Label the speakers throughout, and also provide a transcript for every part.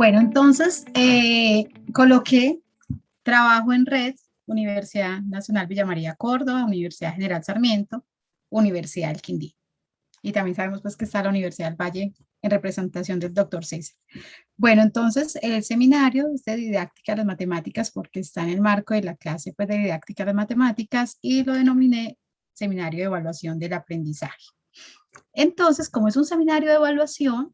Speaker 1: Bueno, entonces coloqué trabajo en red, Universidad Nacional Villa María Córdoba, Universidad General Sarmiento, Universidad del Quindío. Y también sabemos pues que está la Universidad del Valle en representación del doctor César. Bueno, entonces el seminario es de didáctica de las matemáticas porque está en el marco de la clase pues, de didáctica de las matemáticas y lo denominé seminario de evaluación del aprendizaje. Entonces, como es un seminario de evaluación,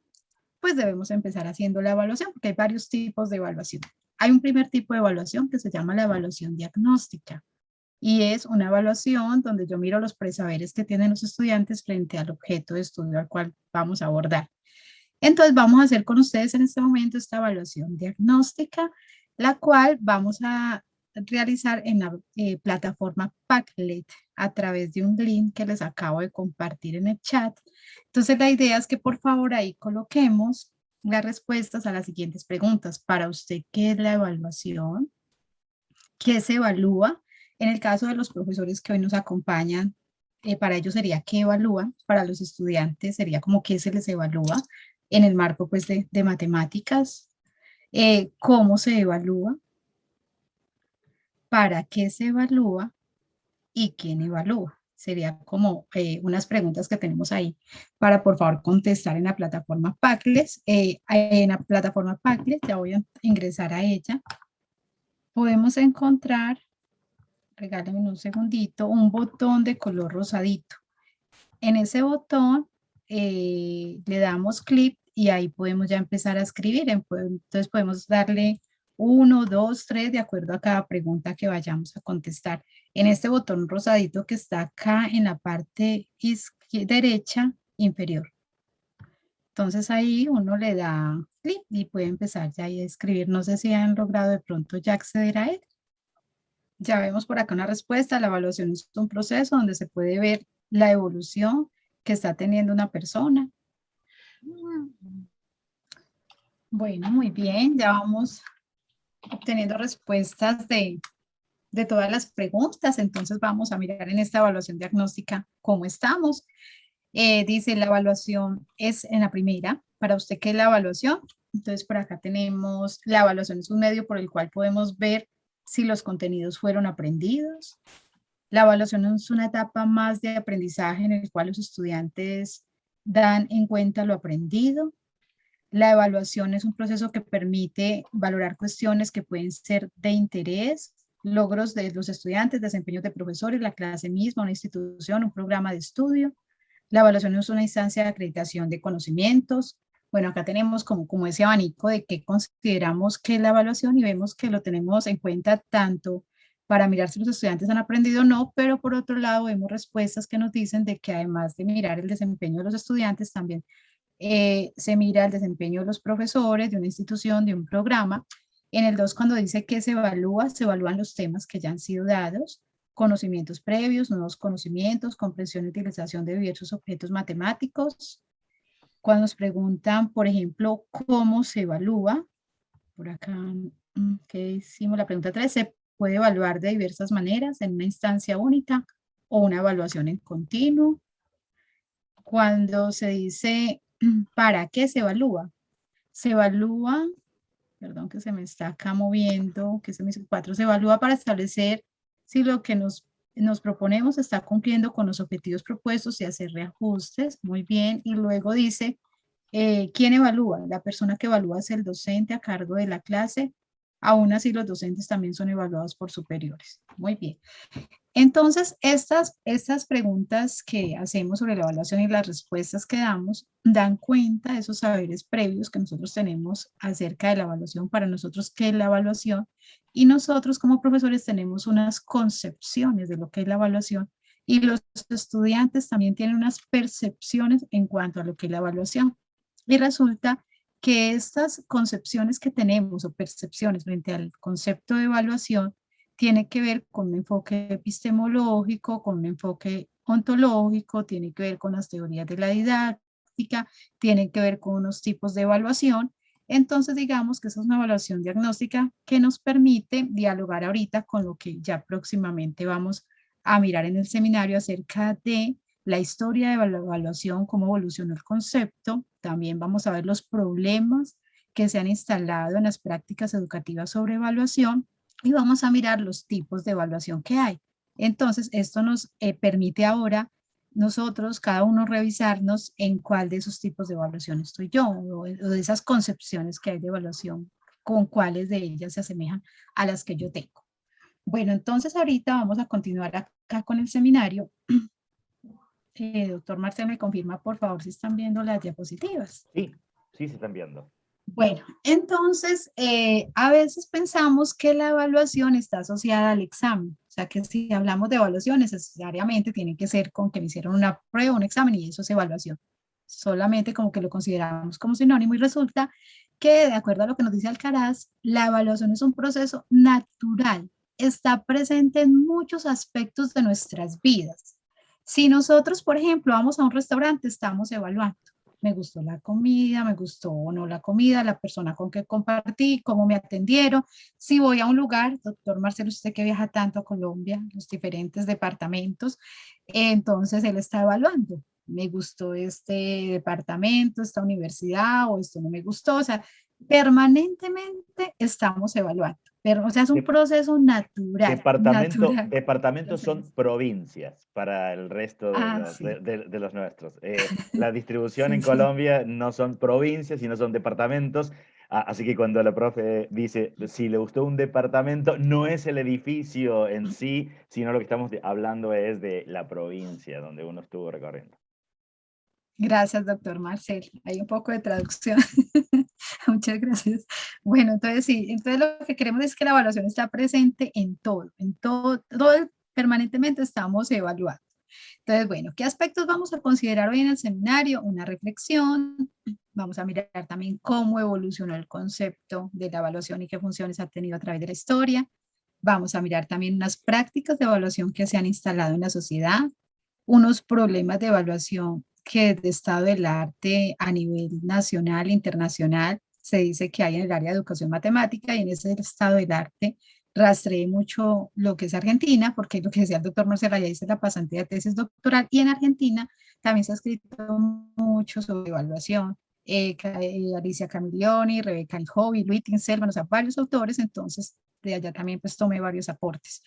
Speaker 1: pues debemos empezar haciendo la evaluación, porque hay varios tipos de evaluación. Hay un primer tipo de evaluación que se llama la evaluación diagnóstica y es una evaluación donde yo miro los presaberes que tienen los estudiantes frente al objeto de estudio al cual vamos a abordar. Entonces vamos a hacer con ustedes en este momento esta evaluación diagnóstica, la cual vamos a realizar en la plataforma Padlet a través de un link que les acabo de compartir en el chat. Entonces la idea es que por favor ahí coloquemos las respuestas a las siguientes preguntas. Para usted, ¿qué es la evaluación? ¿Qué se evalúa? En el caso de los profesores que hoy nos acompañan, para ellos sería ¿qué evalúan? Para los estudiantes sería como ¿qué se les evalúa? En el marco pues de matemáticas. ¿Cómo se evalúa? ¿Para qué se evalúa? ¿Y quién evalúa? Sería como unas preguntas que tenemos ahí para por favor contestar en la plataforma Padlet. En la plataforma Padlet, ya voy a ingresar a ella. Podemos encontrar, regálenme un segundito, un botón de color rosadito. En ese botón le damos clic y ahí podemos ya empezar a escribir. Entonces podemos darle 1, 2, 3 de acuerdo a cada pregunta que vayamos a contestar. En este botón rosadito que está acá en la parte derecha inferior. Entonces ahí uno le da clic y puede empezar ya a escribir. No sé si han logrado de pronto ya acceder a él. Ya vemos por acá una respuesta. La evaluación es un proceso donde se puede ver la evolución que está teniendo una persona. Bueno, muy bien. Ya vamos obteniendo respuestas de todas las preguntas. Entonces vamos a mirar en esta evaluación diagnóstica cómo estamos. Dice la evaluación es en la primera. Para usted, ¿qué es la evaluación? Entonces por acá tenemos la evaluación es un medio por el cual podemos ver si los contenidos fueron aprendidos. La evaluación es una etapa más de aprendizaje en el cual los estudiantes dan en cuenta lo aprendido. La evaluación es un proceso que permite valorar cuestiones que pueden ser de interés, logros de los estudiantes, desempeños de profesores, la clase misma, una institución, un programa de estudio. La evaluación es una instancia de acreditación de conocimientos. Bueno, acá tenemos como ese abanico de qué consideramos que es la evaluación y vemos que lo tenemos en cuenta tanto para mirar si los estudiantes han aprendido o no, pero por otro lado vemos respuestas que nos dicen de que además de mirar el desempeño de los estudiantes, también se mira el desempeño de los profesores, de una institución, de un programa. En el 2, cuando dice que se evalúa, se evalúan los temas que ya han sido dados, conocimientos previos, nuevos conocimientos, comprensión y utilización de diversos objetos matemáticos. Cuando nos preguntan, por ejemplo, cómo se evalúa, por acá, ¿qué hicimos? La pregunta 3, se puede evaluar de diversas maneras, en una instancia única o una evaluación en continuo. Cuando se dice, ¿para qué se evalúa? Se evalúa, perdón que se me está acá moviendo, que se me dice 4, se evalúa para establecer si lo que nos proponemos está cumpliendo con los objetivos propuestos y hacer reajustes, muy bien, y luego dice, ¿quién evalúa? La persona que evalúa es el docente a cargo de la clase, aún así los docentes también son evaluados por superiores, muy bien. Entonces, estas preguntas que hacemos sobre la evaluación y las respuestas que damos dan cuenta de esos saberes previos que nosotros tenemos acerca de la evaluación, para nosotros qué es la evaluación, y nosotros como profesores tenemos unas concepciones de lo que es la evaluación y los estudiantes también tienen unas percepciones en cuanto a lo que es la evaluación. Y resulta que estas concepciones que tenemos o percepciones frente al concepto de evaluación tiene que ver con un enfoque epistemológico, con un enfoque ontológico, tiene que ver con las teorías de la didáctica, tiene que ver con unos tipos de evaluación. Entonces, digamos que esa es una evaluación diagnóstica que nos permite dialogar ahorita con lo que ya próximamente vamos a mirar en el seminario acerca de la historia de la evaluación, cómo evolucionó el concepto. También vamos a ver los problemas que se han instalado en las prácticas educativas sobre evaluación y vamos a mirar los tipos de evaluación que hay. Entonces, esto nos permite ahora nosotros, cada uno, revisarnos en cuál de esos tipos de evaluación estoy yo o de esas concepciones que hay de evaluación, con cuáles de ellas se asemejan a las que yo tengo. Bueno, entonces ahorita vamos a continuar acá con el seminario. Doctor Marcel, ¿me confirma por favor si están viendo las diapositivas?
Speaker 2: Sí, sí se están viendo.
Speaker 1: Bueno, entonces a veces pensamos que la evaluación está asociada al examen. O sea que si hablamos de evaluación necesariamente tiene que ser con que me hicieron una prueba, un examen y eso es evaluación. Solamente como que lo consideramos como sinónimo y resulta que de acuerdo a lo que nos dice Alcaraz, la evaluación es un proceso natural. Está presente en muchos aspectos de nuestras vidas. Si nosotros, por ejemplo, vamos a un restaurante, estamos evaluando. Me gustó la comida, me gustó o no la comida, la persona con que compartí, cómo me atendieron. Si voy a un lugar, doctor Marcelo, usted que viaja tanto a Colombia, los diferentes departamentos, entonces él está evaluando. Me gustó este departamento, esta universidad, o esto no me gustó. O sea, permanentemente estamos evaluando. Pero, o sea, es un proceso natural, natural.
Speaker 2: Departamentos son
Speaker 1: Entonces,
Speaker 2: provincias para el resto de los,
Speaker 1: sí,
Speaker 2: de los nuestros. La distribución
Speaker 1: sí,
Speaker 2: en
Speaker 1: sí.
Speaker 2: Colombia no son provincias, sino son departamentos. Así que cuando la profe dice, si le gustó un departamento, no es el edificio en sí, sino lo que estamos hablando es de la provincia donde uno estuvo recorriendo.
Speaker 1: Gracias, doctor Marcel. Hay un poco de traducción. Muchas gracias. Bueno, entonces sí, entonces lo que queremos es que la evaluación está presente en todo, permanentemente estamos evaluando. Entonces, bueno, ¿qué aspectos vamos a considerar hoy en el seminario? Una reflexión. Vamos a mirar también cómo evolucionó el concepto de la evaluación y qué funciones ha tenido a través de la historia. Vamos a mirar también unas prácticas de evaluación que se han instalado en la sociedad, unos problemas de evaluación que de estado del arte a nivel nacional e internacional se dice que hay en el área de educación matemática y en ese estado del arte rastreé mucho lo que es Argentina, porque lo que decía el doctor Marcela, ya hice la pasantía de tesis doctoral y en Argentina también se ha escrito mucho sobre evaluación. Alicia Camillioni, Rebeca Aljovi, Luis Tinselman, o sea, varios autores, entonces de allá también pues tomé varios aportes.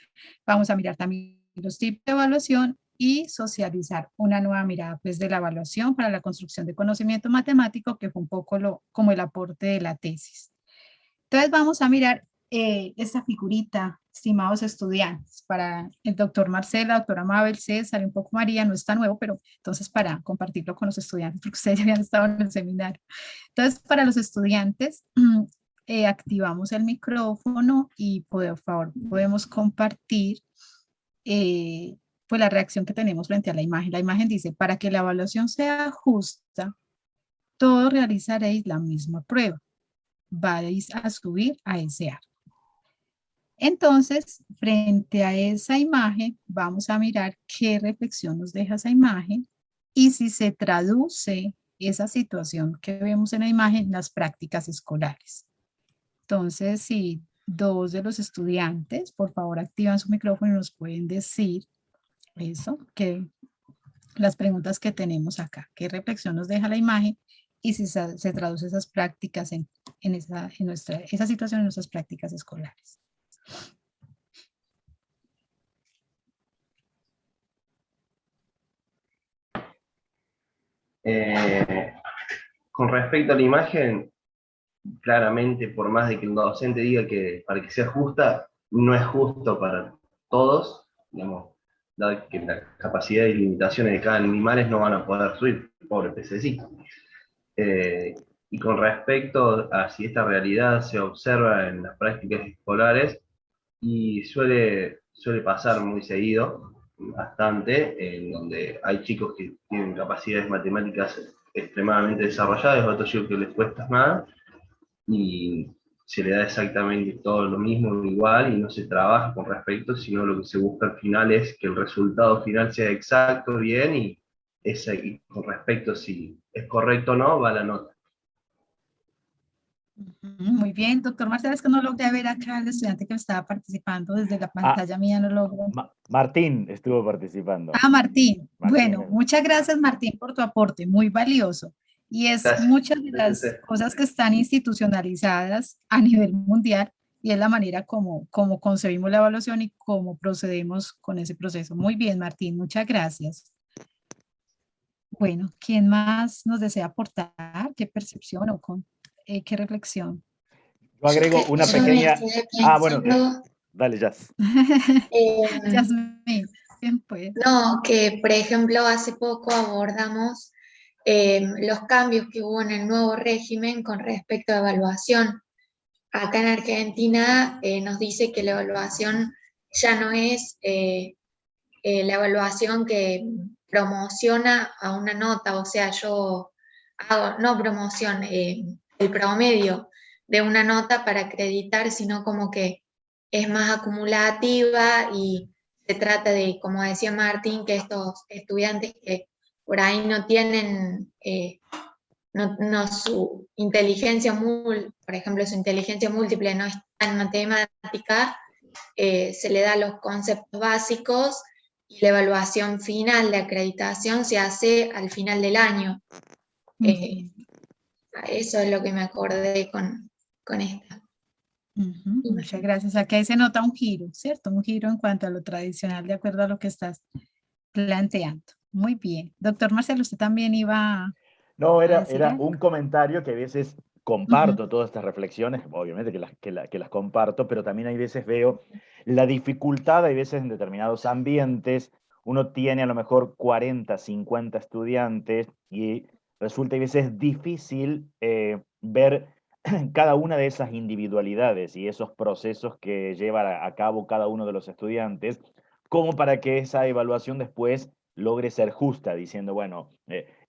Speaker 1: Vamos a mirar también los tipos de evaluación y socializar una nueva mirada pues de la evaluación para la construcción de conocimiento matemático, que fue un poco como el aporte de la tesis. Entonces vamos a mirar esta figurita, estimados estudiantes, para el doctor Marcela, doctora Mabel, César y un poco María, no está nuevo, pero entonces para compartirlo con los estudiantes, porque ustedes ya habían estado en el seminario. Entonces, para los estudiantes, activamos el micrófono y por favor podemos compartir eh, pues la reacción que tenemos frente a la imagen. La imagen dice, para que la evaluación sea justa, todos realizaréis la misma prueba. Vais a subir a ese arco. Entonces, frente a esa imagen, vamos a mirar qué reflexión nos deja esa imagen y si se traduce esa situación que vemos en la imagen en las prácticas escolares. Entonces, si dos de los estudiantes, por favor, activan su micrófono y nos pueden decir eso, que las preguntas que tenemos acá, qué reflexión nos deja la imagen y si se traduce esas prácticas esa situación en nuestras prácticas escolares.
Speaker 3: Con respecto a la imagen, claramente, por más de que el docente diga que para que sea justa, no es justo para todos, digamos, dado que las capacidades y limitaciones de cada animal no van a poder subir, pobre pececito. Y con respecto a si esta realidad se observa en las prácticas escolares, y suele pasar muy seguido, bastante, en donde hay chicos que tienen capacidades matemáticas extremadamente desarrolladas, otros chicos que les cuesta más, y se le da exactamente todo lo mismo, igual, y no se trabaja con respecto, sino lo que se busca al final es que el resultado final sea exacto, bien, y con respecto si es correcto o no, va la nota.
Speaker 1: Muy bien, doctor Marcelo, es que no logré ver acá al estudiante que estaba participando desde la pantalla mía, no logro.
Speaker 2: Martín estuvo participando.
Speaker 1: Martín.
Speaker 2: Martín.
Speaker 1: Bueno, muchas gracias, Martín, por tu aporte, muy valioso. Y es
Speaker 3: Gracias.
Speaker 1: muchas de las cosas que están institucionalizadas a nivel mundial y es la manera como concebimos la evaluación y cómo procedemos con ese proceso. Muy bien, Martín, muchas gracias. Bueno, ¿quién más nos desea aportar? ¿Qué percepción o qué reflexión?
Speaker 2: Yo agrego una
Speaker 4: Yo me
Speaker 2: pequeña...
Speaker 4: quedé
Speaker 2: Ah, bueno,
Speaker 4: pensando,
Speaker 2: dale, Jazz.
Speaker 4: em,
Speaker 1: Yasmín, ¿quién puede?
Speaker 4: no, que por ejemplo hace poco abordamos los cambios que hubo en el nuevo régimen con respecto a evaluación. Acá en Argentina nos dice que la evaluación ya no es la evaluación que promociona a una nota, o sea, yo hago, no promoción, el promedio de una nota para acreditar, sino como que es más acumulativa y se trata de, como decía Martín, que estos estudiantes que por ahí no tienen, su inteligencia, por ejemplo, su inteligencia múltiple no está en matemática, se le da los conceptos básicos y la evaluación final de acreditación se hace al final del año. Eso es lo que me acordé con esta
Speaker 1: Muchas
Speaker 4: imagen.
Speaker 1: gracias. Aquí ahí se nota un giro, ¿cierto? Un giro en cuanto a lo tradicional, de acuerdo a lo que estás planteando. Muy bien. Doctor Marcelo, usted también iba
Speaker 2: No,
Speaker 1: a
Speaker 2: era,
Speaker 1: decir
Speaker 2: era
Speaker 1: algo.
Speaker 2: un comentario que a veces
Speaker 1: Ujú,
Speaker 2: comparto todas estas reflexiones, obviamente que las comparto, pero también hay veces veo la dificultad, hay veces en determinados ambientes, uno tiene a lo mejor 40, 50 estudiantes y resulta a veces difícil ver cada una de esas individualidades y esos procesos que lleva a cabo cada uno de los estudiantes, como para que esa evaluación después logre ser justa, diciendo, bueno,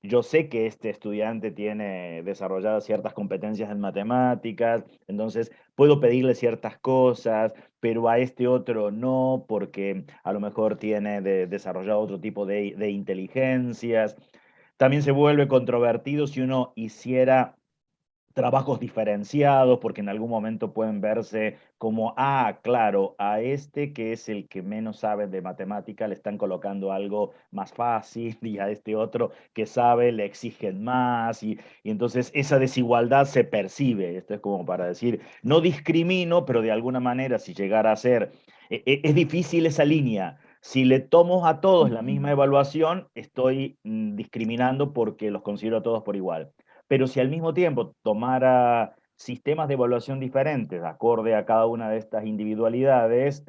Speaker 2: yo sé que este estudiante tiene desarrolladas ciertas competencias en matemáticas, entonces puedo pedirle ciertas cosas, pero a este otro no, porque a lo mejor tiene desarrollado otro tipo de inteligencias. También se vuelve controvertido si uno hiciera trabajos diferenciados, porque en algún momento pueden verse como, ah, claro, a este que es el que menos sabe de matemática le están colocando algo más fácil y a este otro que sabe le exigen más y entonces esa desigualdad se percibe. Esto es como para decir, no discrimino, pero de alguna manera si llegara a ser, es difícil esa línea. Si le tomo a todos la misma
Speaker 1: ujú,
Speaker 2: evaluación, estoy discriminando porque los considero a todos por igual. Pero si al mismo tiempo tomara sistemas de evaluación diferentes, acorde a cada una de estas individualidades,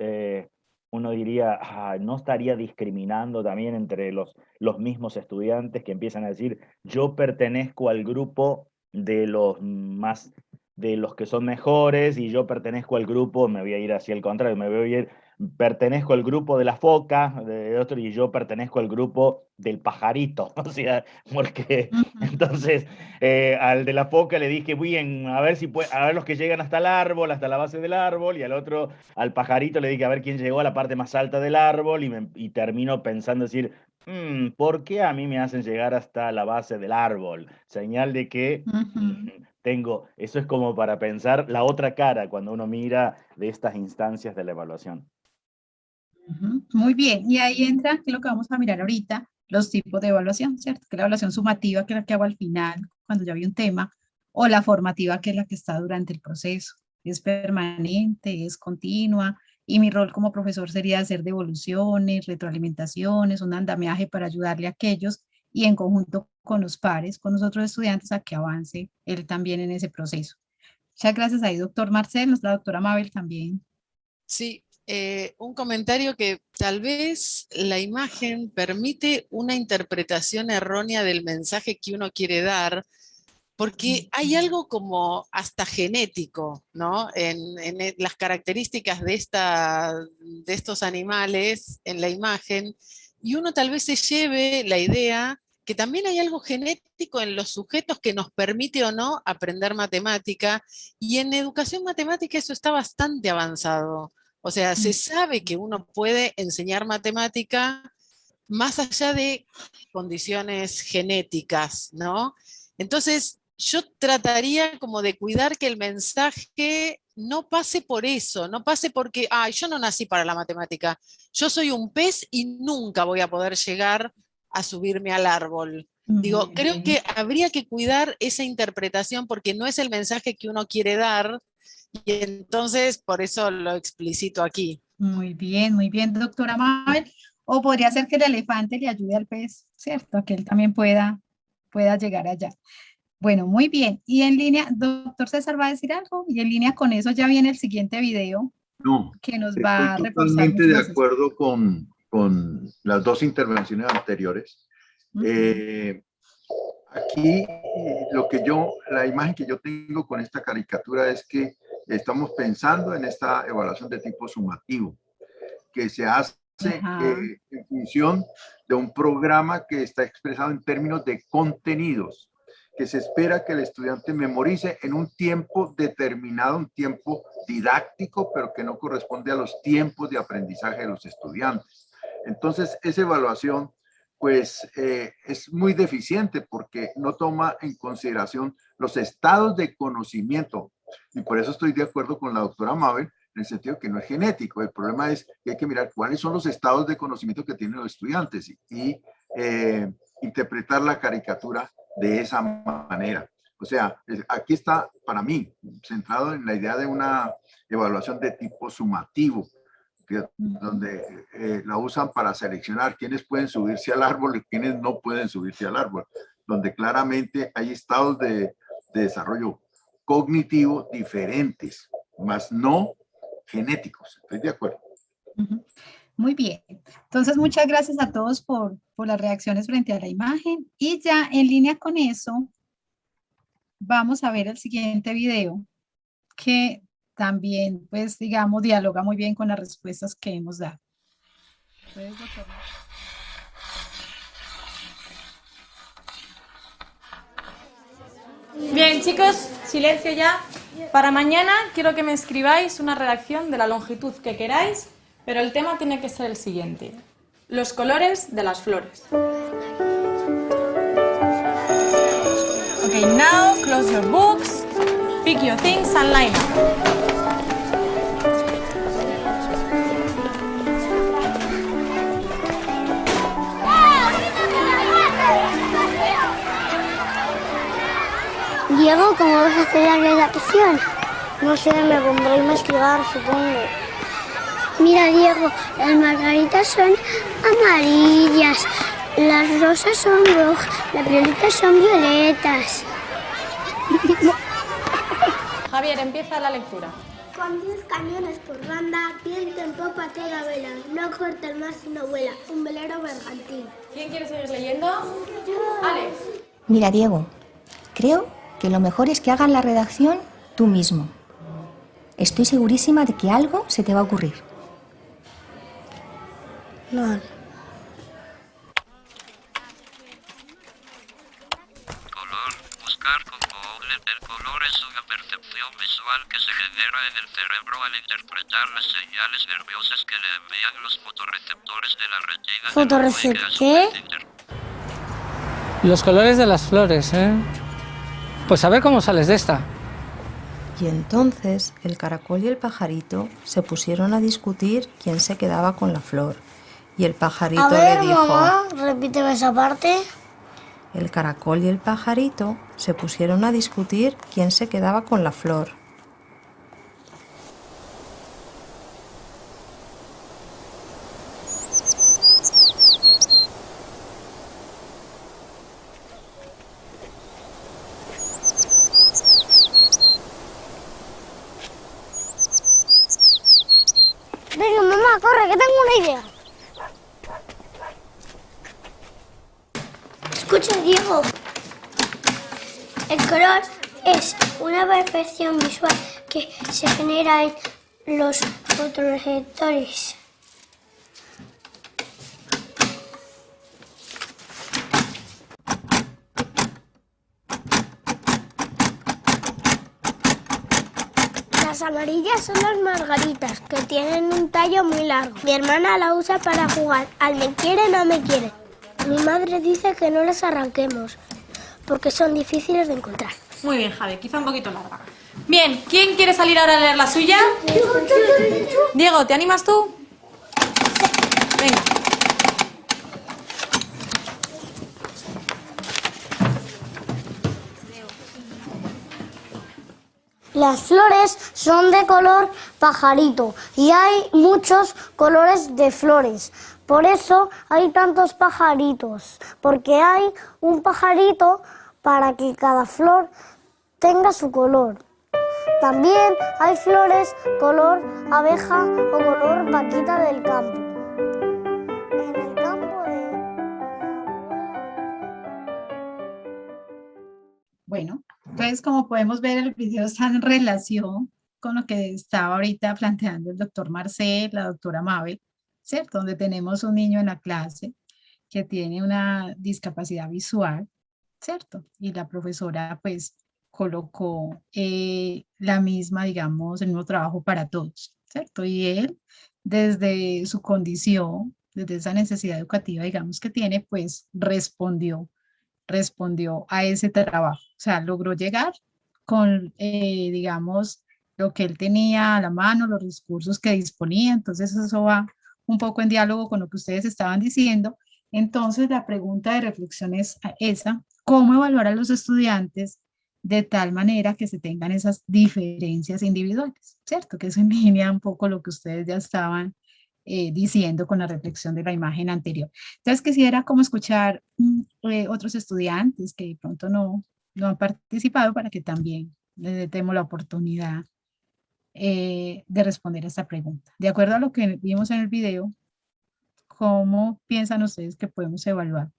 Speaker 2: uno diría, "Ah, no estaría discriminando también entre los mismos estudiantes que empiezan a decir, yo pertenezco al grupo de los más, de los que son mejores y yo pertenezco al grupo, me voy a ir hacia el contrario, me voy a ir pertenezco al grupo de la foca, de otro, y yo pertenezco al grupo del pajarito, o sea, porque
Speaker 1: ujú,
Speaker 2: entonces al de la foca le dije, bien, a ver si puede, a ver los que llegan hasta el árbol, hasta la base del árbol, y al otro, al pajarito le dije, a ver quién llegó a la parte más alta del árbol, y termino pensando decir, ¿por qué a mí me hacen llegar hasta la base del árbol? Señal de que
Speaker 1: ujú,
Speaker 2: tengo, eso es como para pensar la otra cara cuando uno mira de estas instancias de la evaluación.
Speaker 1: ujú. Muy bien. Y ahí entra, que es lo que vamos a mirar ahorita, los tipos de evaluación, ¿cierto? Que la evaluación sumativa, que es la que hago al final, cuando ya vi un tema, o la formativa, que es la que está durante el proceso. Es permanente, es continua, y mi rol como profesor sería hacer devoluciones, retroalimentaciones, un andamiaje para ayudarle a aquellos y en conjunto con los pares, con los otros estudiantes, a que avance él también en ese proceso. Muchas gracias ahí, doctor Marcel, la doctora Mabel también.
Speaker 5: Sí, un comentario que tal vez la imagen permite una interpretación errónea del mensaje que uno quiere dar, porque hay algo como hasta genético, ¿no? En las características de estos animales en la imagen, y uno tal vez se lleve la idea que también hay algo genético en los sujetos que nos permite o no aprender matemática, y en educación matemática eso está bastante avanzado. O sea, se sabe que uno puede enseñar matemática más allá de condiciones genéticas, ¿no? Entonces, yo trataría como de cuidar que el mensaje no pase por eso, no pase porque, ay, yo no nací para la matemática, yo soy un pez y nunca voy a poder llegar a subirme al árbol. Digo,
Speaker 1: Muy
Speaker 5: creo
Speaker 1: bien.
Speaker 5: que habría que cuidar esa interpretación porque no es el mensaje que uno quiere dar y entonces por eso lo explicito aquí.
Speaker 1: Muy bien, doctora Mabel. O podría ser que el elefante le ayude al pez, ¿cierto? Que él también pueda llegar allá. Bueno, muy bien. Y en línea, doctor César va a decir algo, y en línea con eso ya viene el siguiente video
Speaker 6: No,
Speaker 1: que nos
Speaker 6: estoy
Speaker 1: va a reforzar
Speaker 6: totalmente
Speaker 1: mucho
Speaker 6: de
Speaker 1: más esto.
Speaker 6: acuerdo con las dos intervenciones anteriores.
Speaker 1: Ujú.
Speaker 6: Aquí la imagen que yo tengo con esta caricatura es que estamos pensando en esta evaluación de tipo sumativo, que se hace
Speaker 1: Ajá.
Speaker 6: en función de un programa que está expresado en términos de contenidos, que se espera que el estudiante memorice en un tiempo determinado, un tiempo didáctico, pero que no corresponde a los tiempos de aprendizaje de los estudiantes. Entonces, esa evaluación pues es muy deficiente porque no toma en consideración los estados de conocimiento. Y por eso estoy de acuerdo con la doctora Mabel, en el sentido que no es genético. El problema es que hay que mirar cuáles son los estados de conocimiento que tienen los estudiantes y interpretar la caricatura de esa manera. O sea, aquí está, para mí, centrado en la idea de una evaluación de tipo sumativo, donde la usan para seleccionar quiénes pueden subirse al árbol y quiénes no pueden subirse al árbol, donde claramente hay estados de desarrollo cognitivo diferentes, más no genéticos. Estoy de acuerdo.
Speaker 1: Ujú. Muy bien. Entonces, muchas gracias a todos por las reacciones frente a la imagen. Y ya en línea con eso, vamos a ver el siguiente video que también, pues, digamos, dialoga muy bien con las respuestas que hemos dado. ¿Puedes, doctor?
Speaker 7: Bien, chicos, silencio ya. Para mañana quiero que me escribáis una redacción de la longitud que queráis, pero el tema tiene que ser el siguiente: los colores de las flores. Okay, now close your books, pick your things and line up.
Speaker 8: Diego, ¿cómo vas a hacer la redacción? No sé, me pondré a investigar, supongo. Mira, Diego, las margaritas son amarillas, las rosas son rojas, las violetas son violetas.
Speaker 7: Javier, empieza la lectura.
Speaker 8: Con 10 cañones por banda, viento en popa toda vela, no corta el mar sino vuela, un velero bergantín.
Speaker 7: ¿Quién quiere seguir leyendo? Alex.
Speaker 9: Mira, Diego, creo que lo mejor es que hagas la redacción tú mismo. Estoy segurísima de que algo se te va a ocurrir.
Speaker 8: Vale.
Speaker 10: Color. Buscar con Google. El color es una percepción visual que se genera en el cerebro al interpretar las señales nerviosas que le envían los fotorreceptores de la retina.
Speaker 8: ¿Fotorreceptor?
Speaker 11: Los colores de las flores, ¿eh? Pues a ver cómo sales de esta.
Speaker 9: Y entonces el caracol y el pajarito se pusieron a discutir quién se quedaba con la flor. Y el pajarito
Speaker 8: A ver,
Speaker 9: le dijo...
Speaker 8: mamá, repíteme esa parte.
Speaker 9: El caracol y el pajarito se pusieron a discutir quién se quedaba con la flor.
Speaker 8: Venga, mamá, corre, que tengo una idea. Escucha, Diego. El color es una percepción visual que se genera en los fotorreceptores. Las amarillas son las margaritas, que tienen un tallo muy largo. Mi hermana la usa para jugar al me quiere, no me quiere. Mi madre dice que no las arranquemos, porque son difíciles de encontrar.
Speaker 7: Muy bien, Javi, quizá un poquito larga. Bien, ¿quién quiere salir ahora a leer la suya? Diego, ¿te animas tú? Venga.
Speaker 8: Las flores son de color pajarito y hay muchos colores de flores. Por eso hay tantos pajaritos, porque hay un pajarito para que cada flor tenga su color. También hay flores color abeja o color vaquita del campo. En el campo de...
Speaker 1: Bueno, entonces como podemos ver el video está en relación con lo que estaba ahorita planteando el doctor Marcel, la doctora Mabel, ¿cierto? Donde tenemos un niño en la clase que tiene una discapacidad visual, ¿cierto? Y la profesora pues colocó la misma, digamos, el mismo trabajo para todos, ¿cierto? Y él, desde su condición, desde esa necesidad educativa, digamos, que tiene, pues respondió a ese trabajo. O sea, logró llegar con, digamos, lo que él tenía a la mano, los recursos que disponía. Entonces, eso va un poco en diálogo con lo que ustedes estaban diciendo. Entonces, la pregunta de reflexión es esa: ¿cómo evaluar a los estudiantes de tal manera que se tengan esas diferencias individuales? ¿Cierto? Que eso en línea un poco lo que ustedes ya estaban diciendo con la reflexión de la imagen anterior. Entonces, quisiera como escuchar otros estudiantes que de pronto no han participado para que también les demos la oportunidad de responder a esta pregunta. De acuerdo a lo que vimos en el video, ¿cómo piensan ustedes que podemos evaluar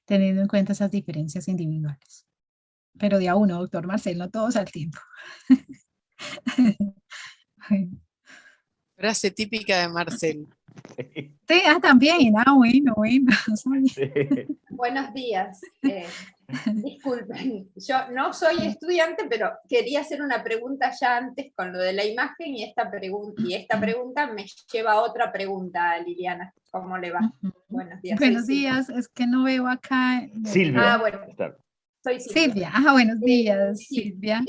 Speaker 1: teniendo en cuenta esas diferencias individuales? Pero de a uno, doctor Marcel, no todos al tiempo.
Speaker 5: Frase típica de Marcel.
Speaker 1: Sí, también. Bueno.
Speaker 2: Sí.
Speaker 12: Buenos días. Disculpen, yo no soy estudiante, pero quería hacer una pregunta ya antes con lo de la imagen y esta pregunta me lleva a otra pregunta, Liliana. ¿Cómo le va? Buenos días.
Speaker 1: Buenos días, es que no veo acá.
Speaker 2: Silvia.
Speaker 12: Bueno. Soy
Speaker 1: Silvia. Buenos días, Silvia.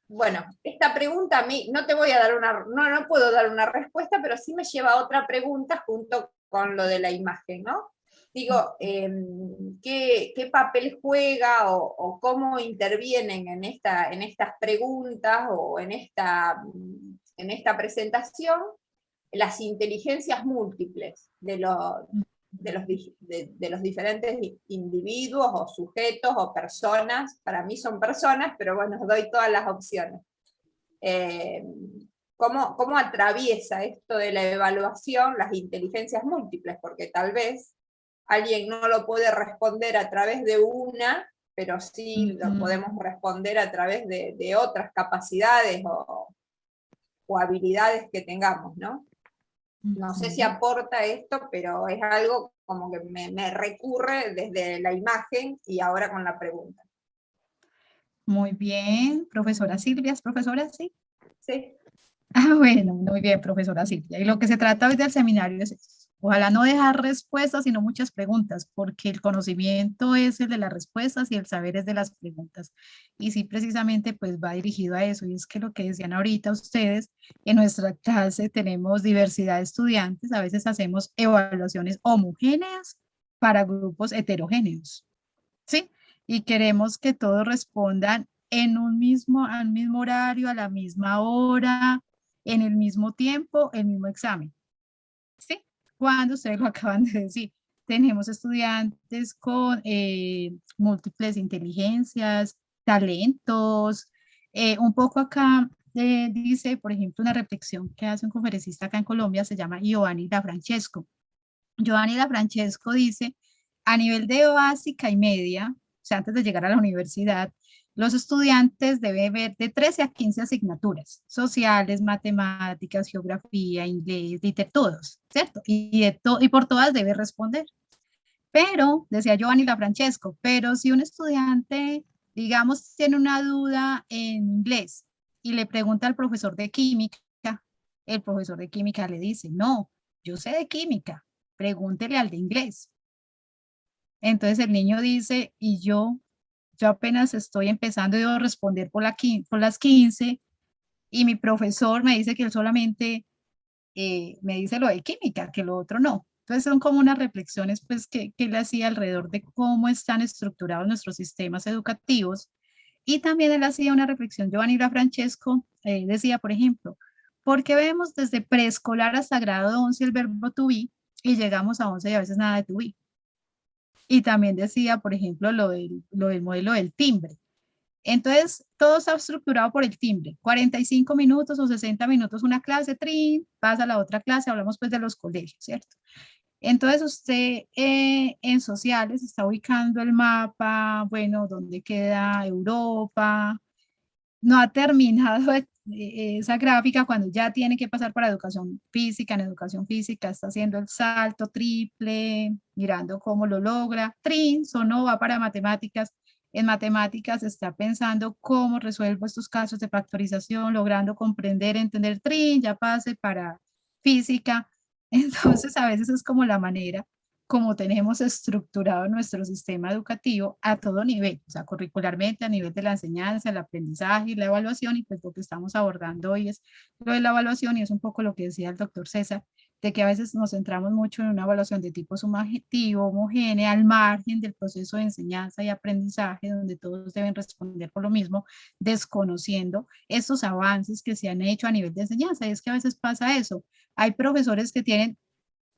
Speaker 12: Bueno, esta pregunta a mí, no puedo dar una respuesta, pero sí me lleva a otra pregunta junto con lo de la imagen, ¿no? Digo, ¿qué papel juega o cómo intervienen en estas preguntas o en esta presentación las inteligencias múltiples de los diferentes individuos o sujetos o personas? Para mí son personas, pero bueno, doy todas las opciones. ¿Cómo atraviesa esto de la evaluación las inteligencias múltiples? Porque tal vez alguien no lo puede responder a través de una, pero sí lo podemos responder a través de otras capacidades o habilidades que tengamos, ¿no? No sé si aporta esto, pero es algo como que me recurre desde la imagen y ahora con la pregunta.
Speaker 1: Muy bien, profesora Silvia, ¿es profesora? Sí.
Speaker 12: Sí.
Speaker 1: Bueno, muy bien, profesora Silvia. Y lo que se trata hoy del seminario es eso. Ojalá no dejar respuestas, sino muchas preguntas, porque el conocimiento es el de las respuestas y el saber es de las preguntas. Y sí, precisamente, pues va dirigido a eso. Y es que lo que decían ahorita ustedes, en nuestra clase tenemos diversidad de estudiantes, a veces hacemos evaluaciones homogéneas para grupos heterogéneos, ¿sí? Y queremos que todos respondan al mismo horario, a la misma hora, en el mismo tiempo, el mismo examen, ¿sí? Cuando ustedes lo acaban de decir, tenemos estudiantes con múltiples inteligencias, talentos. Un poco acá dice, por ejemplo, una reflexión que hace un conferencista acá en Colombia, se llama Giovanni Da Francesco. Giovanni Da Francesco dice, a nivel de básica y media, o sea, antes de llegar a la universidad, los estudiantes deben ver de 13 a 15 asignaturas, sociales, matemáticas, geografía, inglés, todos, ¿cierto? Y por todas debe responder. Pero, decía Giovanni Da Francesco, pero si un estudiante, digamos, tiene una duda en inglés y le pregunta al profesor de química, el profesor de química le dice, no, yo sé de química, pregúntele al de inglés. Entonces el niño dice, y yo apenas estoy empezando, debo responder por las 15, y mi profesor me dice que él solamente me dice lo de química, que lo otro no. Entonces son como unas reflexiones pues, que él hacía alrededor de cómo están estructurados nuestros sistemas educativos, Y también él hacía una reflexión, Giovanni La Francesco decía, por ejemplo, ¿por qué vemos desde preescolar hasta grado de 11 el verbo to be y llegamos a 11 y a veces nada de to be? Y también decía, por ejemplo, lo del modelo del timbre. Entonces, todo está estructurado por el timbre. 45 minutos o 60 minutos una clase, trin, pasa a la otra clase, hablamos pues de los colegios, ¿cierto? Entonces usted en sociales está ubicando el mapa, bueno, dónde queda Europa, no ha terminado esa gráfica cuando ya tiene que pasar para educación física. En educación física está haciendo el salto triple, mirando cómo lo logra, trin, sonó, va para matemáticas. En matemáticas está pensando cómo resuelvo estos casos de factorización, logrando comprender, entender, trin, ya pase para física. Entonces, a veces es como la manera como tenemos estructurado nuestro sistema educativo a todo nivel, o sea, curricularmente, a nivel de la enseñanza, el aprendizaje y la evaluación, y pues lo que estamos abordando hoy es lo de la evaluación, y es un poco lo que decía el doctor César, de que a veces nos centramos mucho en una evaluación de tipo sumativo, homogénea, al margen del proceso de enseñanza y aprendizaje, donde todos deben responder por lo mismo, desconociendo estos avances que se han hecho a nivel de enseñanza. Y es que a veces pasa eso. Hay profesores que tienen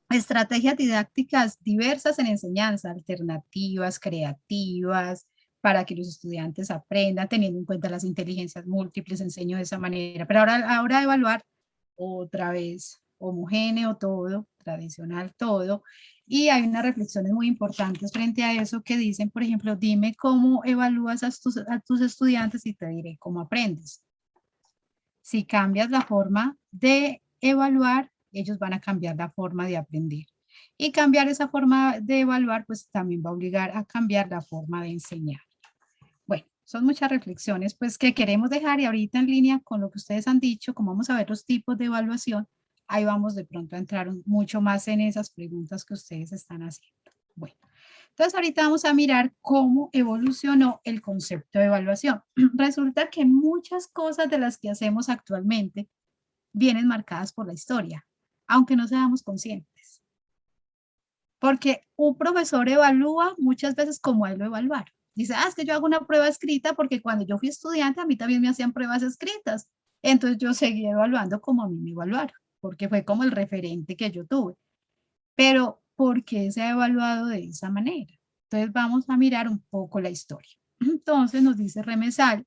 Speaker 1: estrategias didácticas diversas en enseñanza, alternativas, creativas, para que los estudiantes aprendan, teniendo en cuenta las inteligencias múltiples, enseño de esa manera. Pero ahora de evaluar, otra vez, homogéneo todo, tradicional todo, y hay unas reflexiones muy importantes frente a eso que dicen, por ejemplo, dime cómo evalúas a tus estudiantes y te diré cómo aprendes. Si cambias la forma de evaluar, ellos van a cambiar la forma de aprender. Y cambiar esa forma de evaluar, pues también va a obligar a cambiar la forma de enseñar. Bueno, son muchas reflexiones pues que queremos dejar, y ahorita en línea con lo que ustedes han dicho, como vamos a ver los tipos de evaluación, ahí vamos de pronto a entrar mucho más en esas preguntas que ustedes están haciendo. Bueno, entonces ahorita vamos a mirar cómo evolucionó el concepto de evaluación. Resulta que muchas cosas de las que hacemos actualmente vienen marcadas por la historia, aunque no seamos conscientes. Porque un profesor evalúa muchas veces como a él lo evaluaron. Dice, es que yo hago una prueba escrita porque cuando yo fui estudiante a mí también me hacían pruebas escritas. Entonces yo seguí evaluando como a mí me evaluaron, porque fue como el referente que yo tuve. Pero, ¿por qué se ha evaluado de esa manera? Entonces vamos a mirar un poco la historia. Entonces nos dice Remesal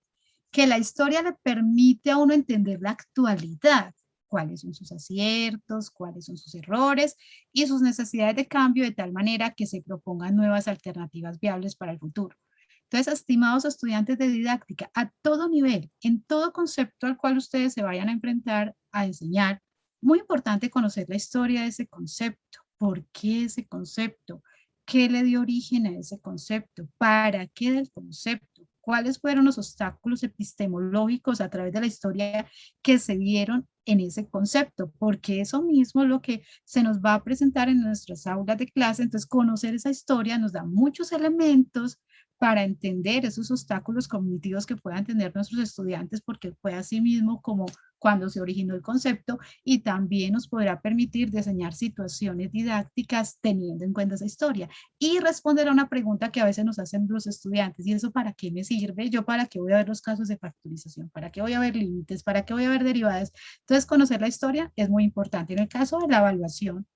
Speaker 1: que la historia le permite a uno entender la actualidad, cuáles son sus aciertos, cuáles son sus errores y sus necesidades de cambio, de tal manera que se propongan nuevas alternativas viables para el futuro. Entonces, estimados estudiantes de didáctica, a todo nivel, en todo concepto al cual ustedes se vayan a enfrentar a enseñar, muy importante conocer la historia de ese concepto. ¿Por qué ese concepto? ¿Qué le dio origen a ese concepto? ¿Para qué del concepto? ¿Cuáles fueron los obstáculos epistemológicos a través de la historia que se dieron en ese concepto? Porque eso mismo es lo que se nos va a presentar en nuestras aulas de clase. Entonces, conocer esa historia nos da muchos elementos para entender esos obstáculos cognitivos que puedan tener nuestros estudiantes, porque fue así mismo como cuando se originó el concepto, y también nos podrá permitir diseñar situaciones didácticas teniendo en cuenta esa historia y responder a una pregunta que a veces nos hacen los estudiantes: ¿y eso para qué me sirve? ¿Yo para qué voy a ver los casos de factorización? ¿Para qué voy a ver límites? ¿Para qué voy a ver derivadas? Entonces, conocer la historia es muy importante. En el caso de la evaluación,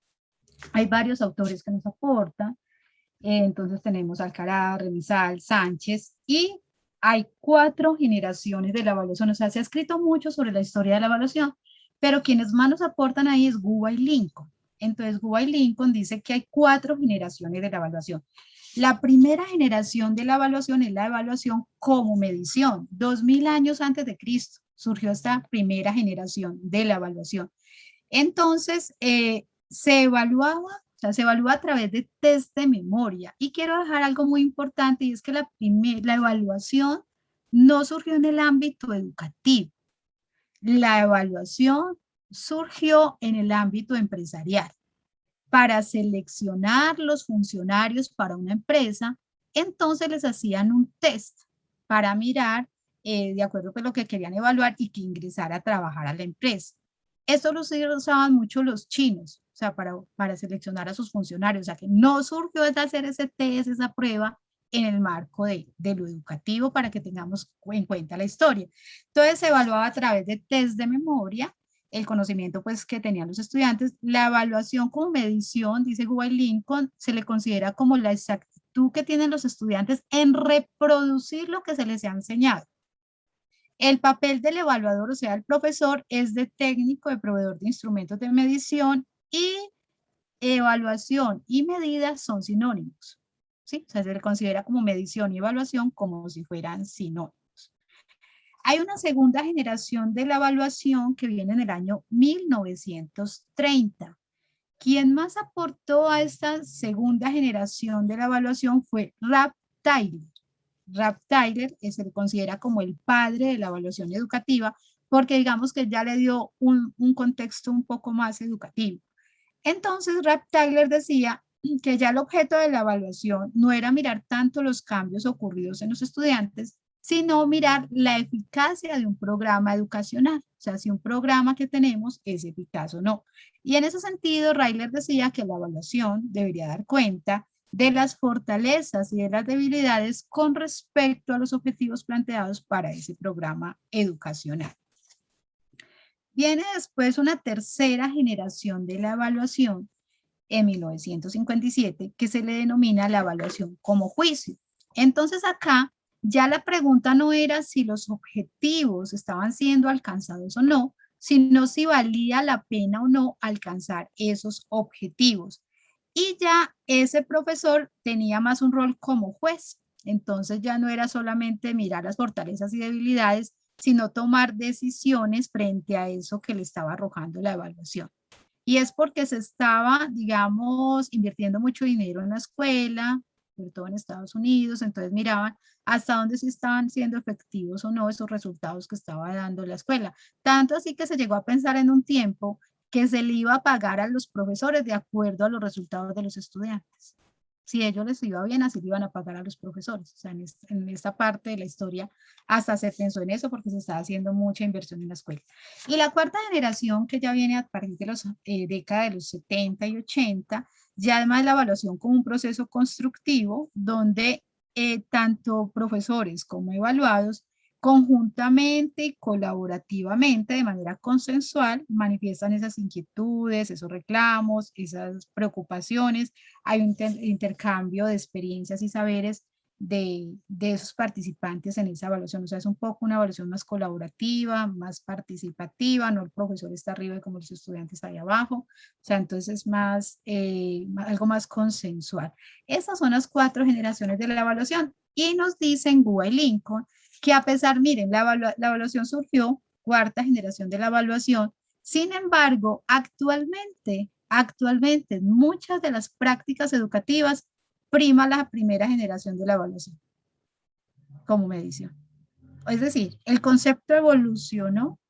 Speaker 1: hay varios autores que nos aportan. Entonces tenemos Alcaraz, Remesal, Sánchez, y hay 4 generaciones de la evaluación. O sea, se ha escrito mucho sobre la historia de la evaluación, pero quienes más nos aportan ahí es Guba y Lincoln. Entonces Guba y Lincoln dice que hay 4 generaciones de la evaluación. La primera generación de la evaluación es la evaluación como medición. 2000 años antes de Cristo surgió esta primera generación de la evaluación. Entonces se evaluaba, o sea, se evalúa a través de test de memoria. Y quiero dejar algo muy importante, y es que la evaluación no surgió en el ámbito educativo. La evaluación surgió en el ámbito empresarial. Para seleccionar los funcionarios para una empresa, entonces les hacían un test para mirar de acuerdo con lo que querían evaluar y que ingresara a trabajar a la empresa. Esto lo usaban mucho los chinos, o sea, para seleccionar a sus funcionarios. O sea, que no surgió de hacer ese test, esa prueba en el marco de lo educativo para que tengamos en cuenta la historia. Entonces se evaluaba a través de test de memoria, el conocimiento pues que tenían los estudiantes. La evaluación como medición, dice Huey Lincoln, se le considera como la exactitud que tienen los estudiantes en reproducir lo que se les ha enseñado. El papel del evaluador, o sea, el profesor, es de técnico, de proveedor de instrumentos de medición, y evaluación y medida son sinónimos. ¿Sí? O sea, se le considera como medición y evaluación como si fueran sinónimos. Hay una segunda generación de la evaluación que viene en el año 1930. Quien más aportó a esta segunda generación de la evaluación fue Ralph Tyler. Ralph Tyler se le considera como el padre de la evaluación educativa porque digamos que ya le dio un contexto un poco más educativo. Entonces Ralph Tyler decía que ya el objeto de la evaluación no era mirar tanto los cambios ocurridos en los estudiantes, sino mirar la eficacia de un programa educacional. O sea, si un programa que tenemos es eficaz o no. Y en ese sentido, Tyler decía que la evaluación debería dar cuenta de las fortalezas y de las debilidades con respecto a los objetivos planteados para ese programa educacional. Viene después una tercera generación de la evaluación en 1957 que se le denomina la evaluación como juicio. Entonces acá ya la pregunta no era si los objetivos estaban siendo alcanzados o no, sino si valía la pena o no alcanzar esos objetivos. Y ya ese profesor tenía más un rol como juez. Entonces ya no era solamente mirar las fortalezas y debilidades, sino tomar decisiones frente a eso que le estaba arrojando la evaluación. Y es porque se estaba, digamos, invirtiendo mucho dinero en la escuela, sobre todo en Estados Unidos, entonces miraban hasta dónde se estaban siendo efectivos o no esos resultados que estaba dando la escuela. Tanto así que se llegó a pensar en un tiempo que se le iba a pagar a los profesores de acuerdo a los resultados de los estudiantes. Si a ellos les iba bien, así le iban a pagar a los profesores. O sea, en esta parte de la historia hasta se pensó en eso porque se estaba haciendo mucha inversión en la escuela. Y la cuarta generación, que ya viene a partir de las décadas de los 70 y 80, ya además la evaluación como un proceso constructivo donde tanto profesores como evaluados conjuntamente y colaborativamente, de manera consensual, manifiestan esas inquietudes, esos reclamos, esas preocupaciones. Hay un intercambio de experiencias y saberes de esos participantes en esa evaluación. O sea, es un poco una evaluación más colaborativa, más participativa, no el profesor está arriba y como los estudiantes ahí abajo. O sea, entonces es más, algo más consensual. Esas son las 4 generaciones de la evaluación. Y nos dicen Huey Lincoln que a pesar, miren, la evaluación surgió, 4ª generación de la evaluación, sin embargo, actualmente muchas de las prácticas educativas prima la primera generación de la evaluación como medición. Es decir, el concepto evolucionó,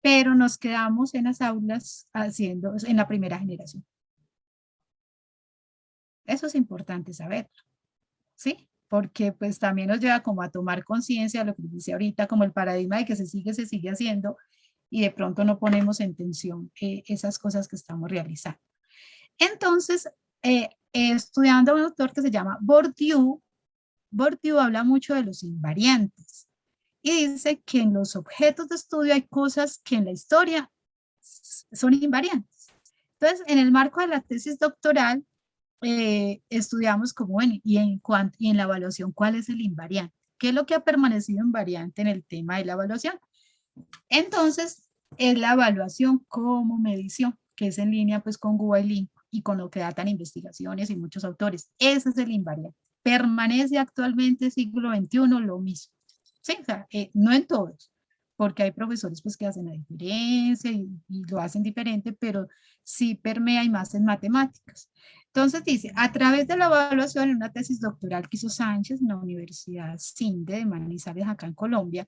Speaker 1: pero nos quedamos en las aulas haciendo, en la primera generación. Eso es importante saberlo, ¿sí? Porque pues también nos lleva como a tomar conciencia de lo que dice ahorita, como el paradigma de que se sigue haciendo y de pronto no ponemos en tensión esas cosas que estamos realizando. Entonces, estudiando a un autor que se llama Bourdieu habla mucho de los invariantes y dice que en los objetos de estudio hay cosas que en la historia son invariantes. Entonces, en el marco de la tesis doctoral, estudiamos como y en la evaluación cuál es el invariante, qué es lo que ha permanecido invariante en el tema de la evaluación. Entonces es la evaluación como medición, que es en línea pues con Huey Lincoln y con lo que datan investigaciones y muchos autores. Ese es el invariante, permanece actualmente siglo XXI lo mismo, ¿sí? O sea, no en todos, porque hay profesores pues que hacen la diferencia y lo hacen diferente, pero sí permea y más en matemáticas. Entonces dice, a través de la evaluación en una tesis doctoral que hizo Sánchez en la Universidad CINDE de Manizales acá en Colombia,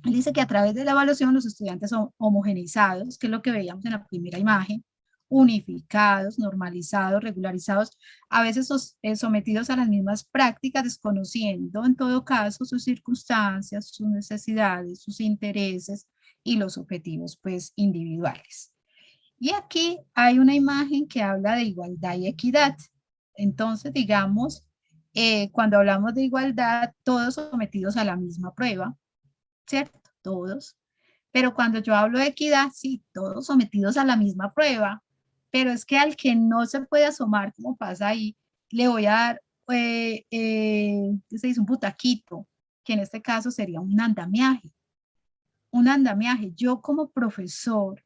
Speaker 1: él dice que a través de la evaluación los estudiantes son homogeneizados, que es lo que veíamos en la primera imagen, unificados, normalizados, regularizados, a veces sometidos a las mismas prácticas, desconociendo en todo caso sus circunstancias, sus necesidades, sus intereses y los objetivos pues individuales. Y aquí hay una imagen que habla de igualdad y equidad. Entonces, digamos, cuando hablamos de igualdad, todos sometidos a la misma prueba, ¿cierto? Todos. Pero cuando yo hablo de equidad, sí, todos sometidos a la misma prueba, pero es que al que no se puede asomar, como pasa ahí, le voy a dar, ¿qué se dice? Un butaquito, que en este caso sería un andamiaje. Un andamiaje. Yo como profesor,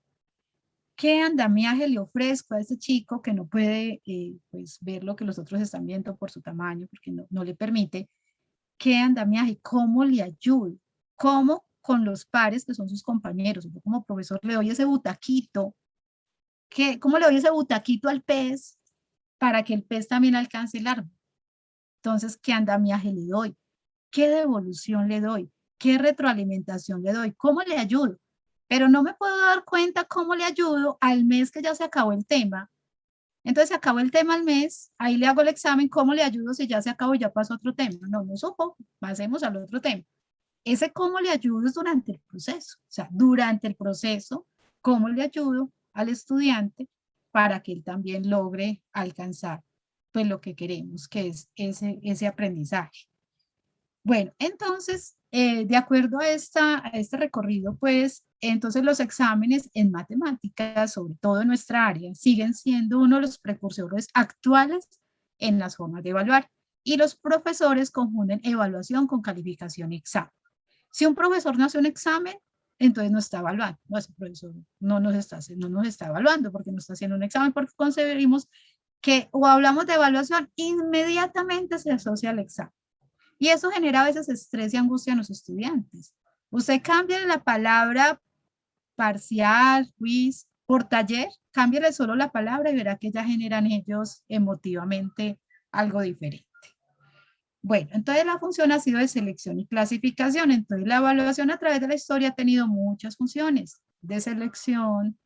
Speaker 1: ¿qué andamiaje le ofrezco a ese chico que no puede pues, ver lo que los otros están viendo por su tamaño, porque no le permite? ¿Qué andamiaje? ¿Cómo le ayudo? ¿Cómo con los pares que son sus compañeros? Yo como profesor le doy ese butaquito. ¿Cómo le doy ese butaquito al pez para que el pez también alcance el árbol? Entonces, ¿qué andamiaje le doy? ¿Qué devolución le doy? ¿Qué retroalimentación le doy? ¿Cómo le ayudo? Pero no me puedo dar cuenta cómo le ayudo al mes que ya se acabó el tema. Entonces, se acabó el tema al mes, ahí le hago el examen, ¿cómo le ayudo si ya se acabó y ya pasó otro tema? No supo, pasemos al otro tema. Ese cómo le ayudo es durante el proceso. O sea, durante el proceso, ¿cómo le ayudo al estudiante para que él también logre alcanzar pues lo que queremos, que es ese aprendizaje? Bueno, entonces, de acuerdo a este recorrido, pues, entonces los exámenes en matemáticas, sobre todo en nuestra área, siguen siendo uno de los precursores actuales en las formas de evaluar. Y los profesores confunden evaluación con calificación y examen. Si un profesor no hace un examen, entonces no está evaluando. No, ese profesor no nos está evaluando porque no está haciendo un examen, porque concebimos que o hablamos de evaluación, inmediatamente se asocia al examen. Y eso genera a veces estrés y angustia en los estudiantes. Usted cambia la palabra parcial, quiz, por taller, cámbiale solo la palabra y verá que ya generan ellos emotivamente algo diferente. Bueno, entonces la función ha sido de selección y clasificación. Entonces la evaluación a través de la historia ha tenido muchas funciones. De selección,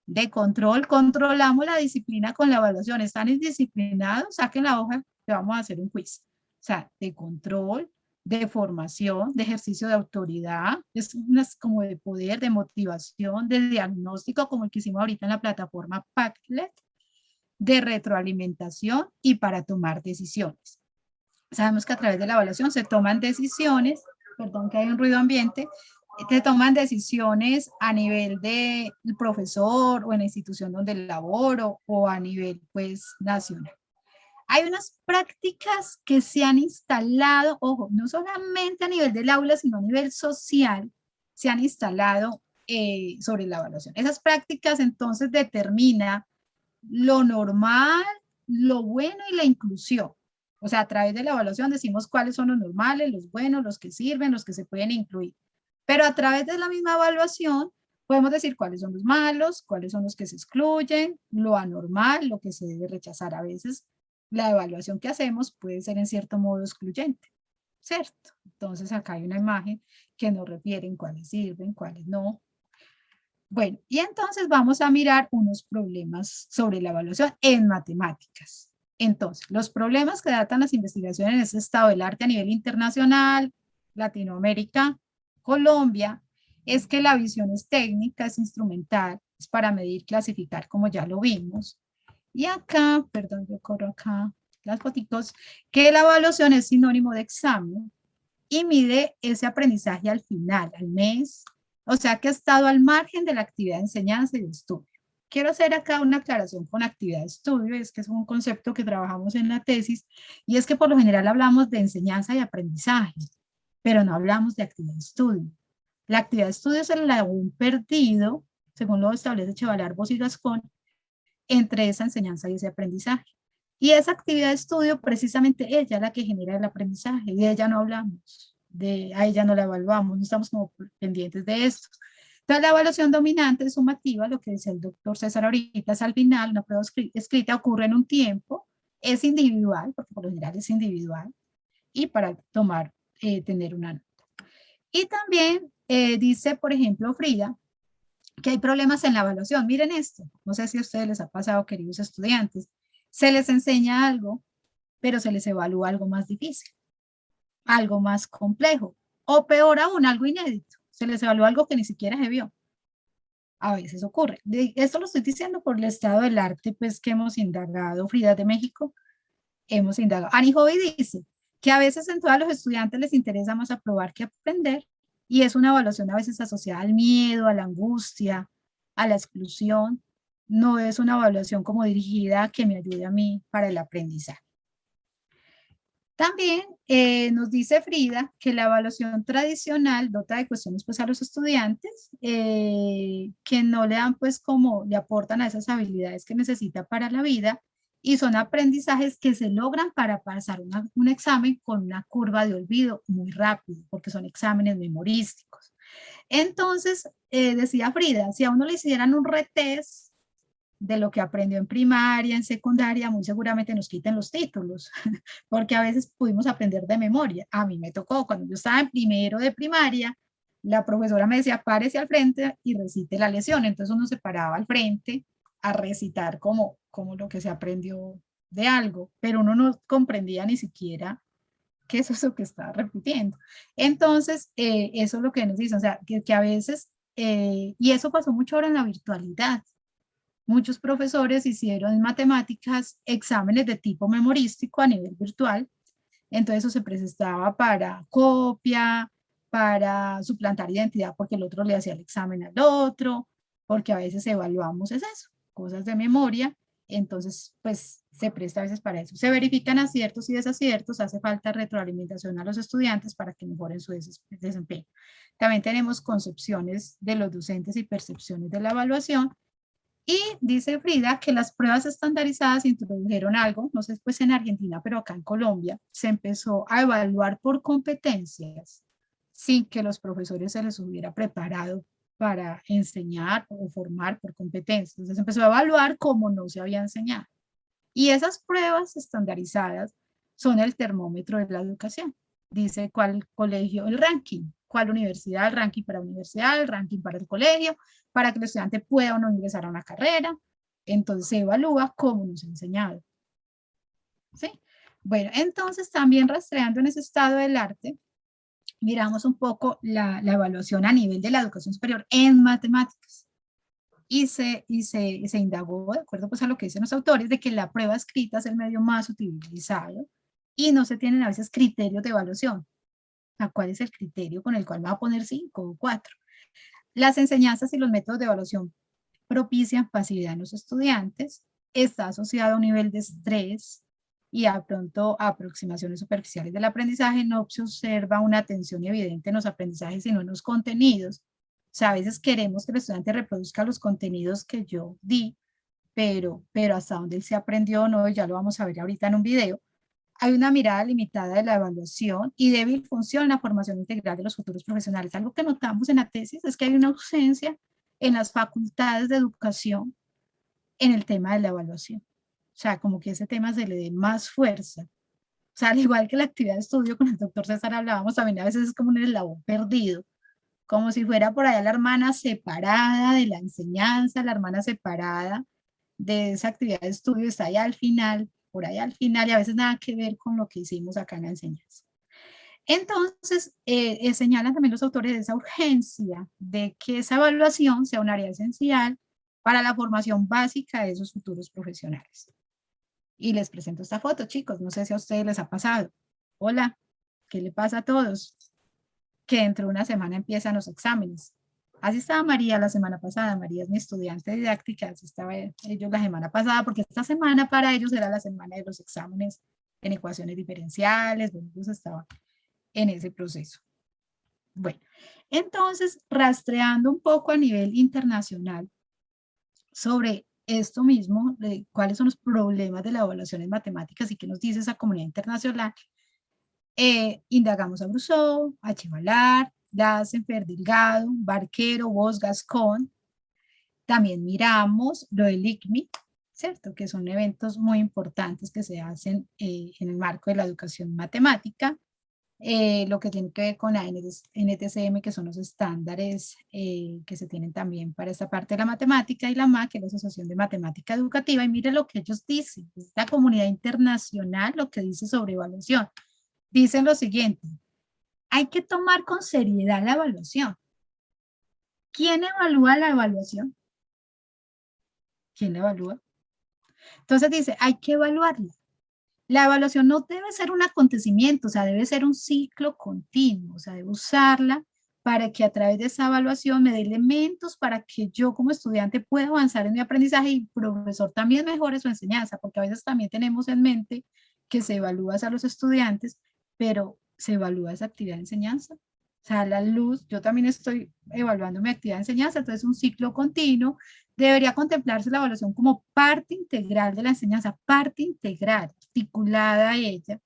Speaker 1: de control. Controlamos la disciplina con la evaluación. ¿Están indisciplinados? Saquen la hoja, que vamos a hacer un quiz. O sea, de control, de formación, de ejercicio de autoridad, es como de poder, de motivación, de diagnóstico, como el que hicimos ahorita en la plataforma Padlet, de retroalimentación y para tomar decisiones. Sabemos que a través de la evaluación se toman decisiones, perdón que hay un ruido ambiente, se toman decisiones a nivel del profesor o en la institución donde laboro o a nivel pues nacional. Hay unas prácticas que se han instalado, ojo, no solamente a nivel del aula, sino a nivel social, se han instalado sobre la evaluación. Esas prácticas entonces determinan lo normal, lo bueno y la inclusión. O sea, a través de la evaluación decimos cuáles son los normales, los buenos, los que sirven, los que se pueden incluir. Pero a través de la misma evaluación podemos decir cuáles son los malos, cuáles son los que se excluyen, lo anormal, lo que se debe rechazar. A veces la evaluación que hacemos puede ser en cierto modo excluyente, ¿cierto? Entonces acá hay una imagen que nos refiere en cuáles sirven, cuáles no. Bueno, y entonces vamos a mirar unos problemas sobre la evaluación en matemáticas. Entonces, los problemas que datan las investigaciones en ese estado del arte a nivel internacional, Latinoamérica, Colombia, es que la visión es técnica, es instrumental, es para medir, clasificar, como ya lo vimos. Y acá, perdón, yo corro acá las fotitos, que la evaluación es sinónimo de examen y mide ese aprendizaje al final, al mes, o sea que ha estado al margen de la actividad de enseñanza y de estudio. Quiero hacer acá una aclaración con actividad de estudio, es que es un concepto que trabajamos en la tesis, y es que por lo general hablamos de enseñanza y aprendizaje, pero no hablamos de actividad de estudio. La actividad de estudio es el eslabón perdido, según lo establece Cheval-Arbós y Gascón, entre esa enseñanza y ese aprendizaje. Y esa actividad de estudio, precisamente ella es la que genera el aprendizaje, y de ella no hablamos, a ella no la evaluamos, no estamos como pendientes de esto. Entonces, la evaluación dominante es sumativa, lo que decía el doctor César ahorita, es al final, una prueba escrita ocurre en un tiempo, es individual, porque por lo general es individual, y para tener una nota. Y también dice, por ejemplo, Frida, que hay problemas en la evaluación. Miren esto, no sé si a ustedes les ha pasado, queridos estudiantes, se les enseña algo, pero se les evalúa algo más difícil, algo más complejo, o peor aún, algo inédito. Se les evalúa algo que ni siquiera se vio. A veces ocurre. Esto lo estoy diciendo por el estado del arte pues, que hemos indagado, Frida de México. hemos indagado. Annie Hobby dice que a veces en todos los estudiantes les interesa más aprobar que aprender, y es una evaluación a veces asociada al miedo, a la angustia, a la exclusión. No es una evaluación como dirigida a que me ayude a mí para el aprendizaje. También nos dice Frida que la evaluación tradicional dota de cuestiones pues a los estudiantes que no le dan pues como le aportan a esas habilidades que necesita para la vida, y son aprendizajes que se logran para pasar un examen con una curva de olvido muy rápido, porque son exámenes memorísticos. Entonces, decía Frida, si a uno le hicieran un retest de lo que aprendió en primaria, en secundaria, muy seguramente nos quiten los títulos, porque a veces pudimos aprender de memoria. A mí me tocó, cuando yo estaba en primero de primaria, la profesora me decía, párese al frente y recite la lección. Entonces uno se paraba al frente a recitar como lo que se aprendió de algo, pero uno no comprendía ni siquiera qué es eso que estaba repitiendo. Entonces, eso es lo que nos dice, o sea, que a veces, y eso pasó mucho ahora en la virtualidad. Muchos profesores hicieron en matemáticas exámenes de tipo memorístico a nivel virtual, entonces eso se prestaba para copia, para suplantar identidad porque el otro le hacía el examen al otro, porque a veces evaluamos es eso, cosas de memoria, entonces pues se presta a veces para eso. Se verifican aciertos y desaciertos, hace falta retroalimentación a los estudiantes para que mejoren su desempeño. También tenemos concepciones de los docentes y percepciones de la evaluación. Y dice Frida que las pruebas estandarizadas introdujeron algo, no sé pues en Argentina, pero acá en Colombia, se empezó a evaluar por competencias sin que los profesores se les hubiera preparado para enseñar o formar por competencias. Entonces empezó a evaluar como no se había enseñado. Y esas pruebas estandarizadas son el termómetro de la educación. Dice cuál colegio, el ranking, cuál universidad, el ranking para universidad, el ranking para el colegio, para que el estudiante pueda o no ingresar a una carrera. Entonces se evalúa cómo nos ha enseñado. ¿Sí? Bueno, entonces también rastreando en ese estado del arte, miramos un poco la evaluación a nivel de la educación superior en matemáticas. Y se indagó, de acuerdo pues a lo que dicen los autores, de que la prueba escrita es el medio más utilizado y no se tienen a veces criterios de evaluación. ¿Cuál es el criterio con el cual va a poner 5 o 4? Las enseñanzas y los métodos de evaluación propician pasividad en los estudiantes, está asociado a un nivel de estrés y a pronto a aproximaciones superficiales del aprendizaje. No se observa una atención evidente en los aprendizajes sino en los contenidos. O sea, a veces queremos que el estudiante reproduzca los contenidos que yo di, pero hasta dónde él se aprendió o no, ya lo vamos a ver ahorita en un video. Hay una mirada limitada de la evaluación y débil función en la formación integral de los futuros profesionales. Algo que notamos en la tesis es que hay una ausencia en las facultades de educación en el tema de la evaluación. O sea, como que ese tema se le dé más fuerza. O sea, al igual que la actividad de estudio con el doctor César hablábamos, también a veces es como un eslabón perdido, como si fuera por allá la hermana separada de la enseñanza, la hermana separada de esa actividad de estudio, está allá al final, por ahí al final, y a veces nada que ver con lo que hicimos acá en la enseñanza. Entonces, señalan también los autores de esa urgencia de que esa evaluación sea un área esencial para la formación básica de esos futuros profesionales. Y les presento esta foto, chicos, no sé si a ustedes les ha pasado. Hola, ¿qué le pasa a todos? Que dentro de una semana empiezan los exámenes. Así estaba María la semana pasada. María es mi estudiante de didáctica, así estaba ellos la semana pasada, porque esta semana para ellos era la semana de los exámenes en ecuaciones diferenciales, donde ellos estaban en ese proceso. Bueno, entonces, rastreando un poco a nivel internacional sobre esto mismo, de cuáles son los problemas de la evaluación en matemáticas y qué nos dice esa comunidad internacional, indagamos a Brousseau, a Chevalar, Dassenfer, Delgado, Barquero, Bosch, Gascón. También miramos lo del ICMI, ¿cierto? Que son eventos muy importantes que se hacen en el marco de la educación matemática. Lo que tiene que ver con la NTCM, que son los estándares que se tienen también para esta parte de la matemática, y la MAC, que es la Asociación de Matemática Educativa. Y mire lo que ellos dicen, esta comunidad internacional, lo que dice sobre evaluación. Dicen lo siguiente: hay que tomar con seriedad la evaluación. ¿Quién evalúa la evaluación? ¿Quién la evalúa? Entonces dice, hay que evaluarla. La evaluación no debe ser un acontecimiento, o sea, debe ser un ciclo continuo, o sea, debe usarla para que a través de esa evaluación me dé elementos para que yo como estudiante pueda avanzar en mi aprendizaje y el profesor también mejore su enseñanza, porque a veces también tenemos en mente que se evalúa a los estudiantes, pero se evalúa esa actividad de enseñanza. O sea, la luz, yo también estoy evaluando mi actividad de enseñanza, entonces un ciclo continuo. Debería contemplarse la evaluación como parte integral de la enseñanza, parte integral, articulada a ella.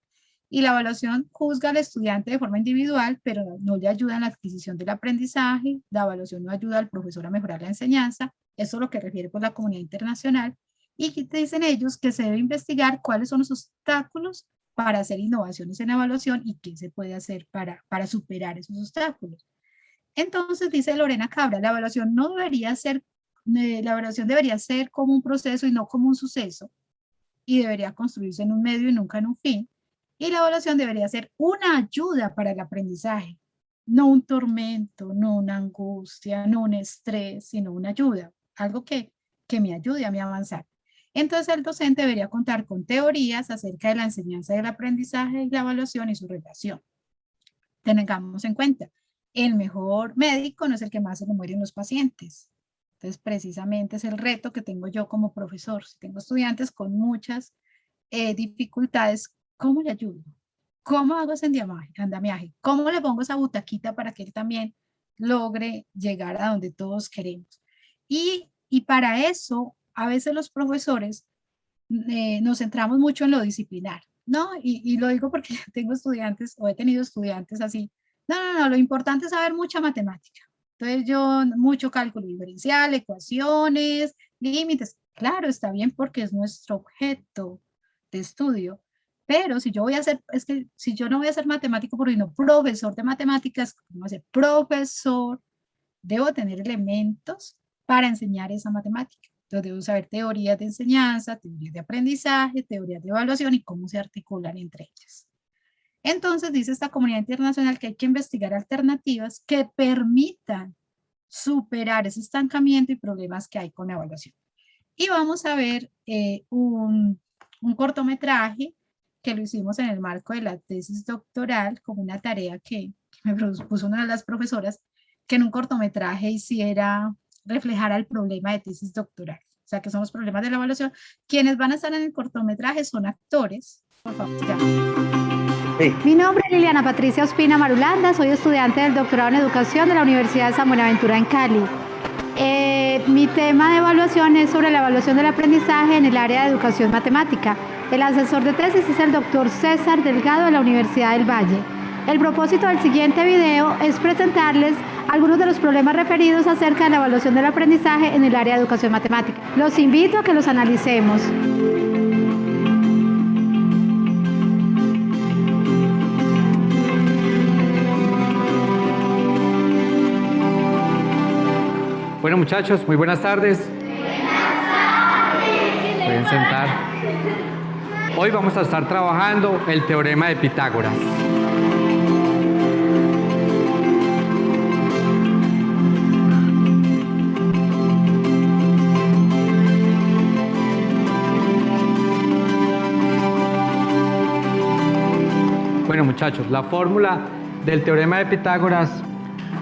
Speaker 1: Y la evaluación juzga al estudiante de forma individual, pero no le ayuda en la adquisición del aprendizaje. La evaluación no ayuda al profesor a mejorar la enseñanza. Eso es lo que refiere con la comunidad internacional. Y que te dicen ellos que se debe investigar cuáles son los obstáculos para hacer innovaciones en evaluación y qué se puede hacer para superar esos obstáculos. Entonces, dice Lorena Cabra, la evaluación debería ser como un proceso y no como un suceso, y debería construirse en un medio y nunca en un fin, y la evaluación debería ser una ayuda para el aprendizaje, no un tormento, no una angustia, no un estrés, sino una ayuda, algo que me ayude a mí a avanzar. Entonces el docente debería contar con teorías acerca de la enseñanza del aprendizaje y la evaluación y su relación. Tengamos en cuenta, el mejor médico no es el que más se le mueren los pacientes. Entonces precisamente es el reto que tengo yo como profesor. Si tengo estudiantes con muchas dificultades, ¿cómo le ayudo? ¿Cómo hago ese andamiaje? ¿Cómo le pongo esa butaquita para que él también logre llegar a donde todos queremos? Y para eso, a veces los profesores nos centramos mucho en lo disciplinar, ¿no? Y lo digo porque tengo estudiantes o he tenido estudiantes así. No, lo importante es saber mucha matemática. Entonces mucho cálculo diferencial, ecuaciones, límites. Claro, está bien porque es nuestro objeto de estudio. Pero si yo no voy a ser matemático porque no profesor de matemáticas, ¿cómo voy a ser profesor? Debo tener elementos para enseñar esa matemática. Entonces debo saber teorías de enseñanza, teorías de aprendizaje, teorías de evaluación y cómo se articulan entre ellas. Entonces dice esta comunidad internacional que hay que investigar alternativas que permitan superar ese estancamiento y problemas que hay con la evaluación. Y vamos a ver un cortometraje que lo hicimos en el marco de la tesis doctoral, como una tarea que me propuso una de las profesoras, que en un cortometraje reflejara el problema de tesis doctoral. O sea, que son los problemas de la evaluación. Quienes van a estar en el cortometraje son actores. Por favor, ya.
Speaker 13: Sí. Mi nombre es Liliana Patricia Ospina Marulanda, soy estudiante del doctorado en educación de la Universidad de San Buenaventura en Cali. Mi tema de evaluación es sobre la evaluación del aprendizaje en el área de educación matemática. El asesor de tesis es el doctor César Delgado de la Universidad del Valle. El propósito del siguiente video es presentarles algunos de los problemas referidos acerca de la evaluación del aprendizaje en el área de educación matemática. Los invito a que los analicemos.
Speaker 11: Bueno, muchachos, muy buenas tardes. Pueden sentar. Hoy vamos a estar trabajando el teorema de Pitágoras. Bueno, muchachos, la fórmula del teorema de Pitágoras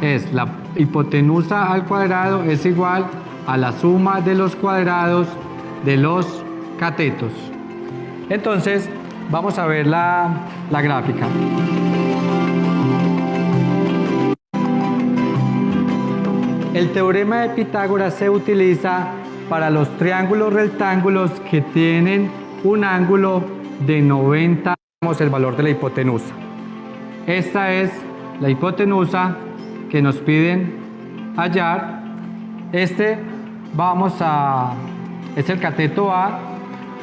Speaker 11: es la hipotenusa al cuadrado es igual a la suma de los cuadrados de los catetos. Entonces, vamos a ver la gráfica. El teorema de Pitágoras se utiliza para los triángulos rectángulos que tienen un ángulo de 90, el valor de la hipotenusa. Esta es la hipotenusa que nos piden hallar. Este es el cateto A,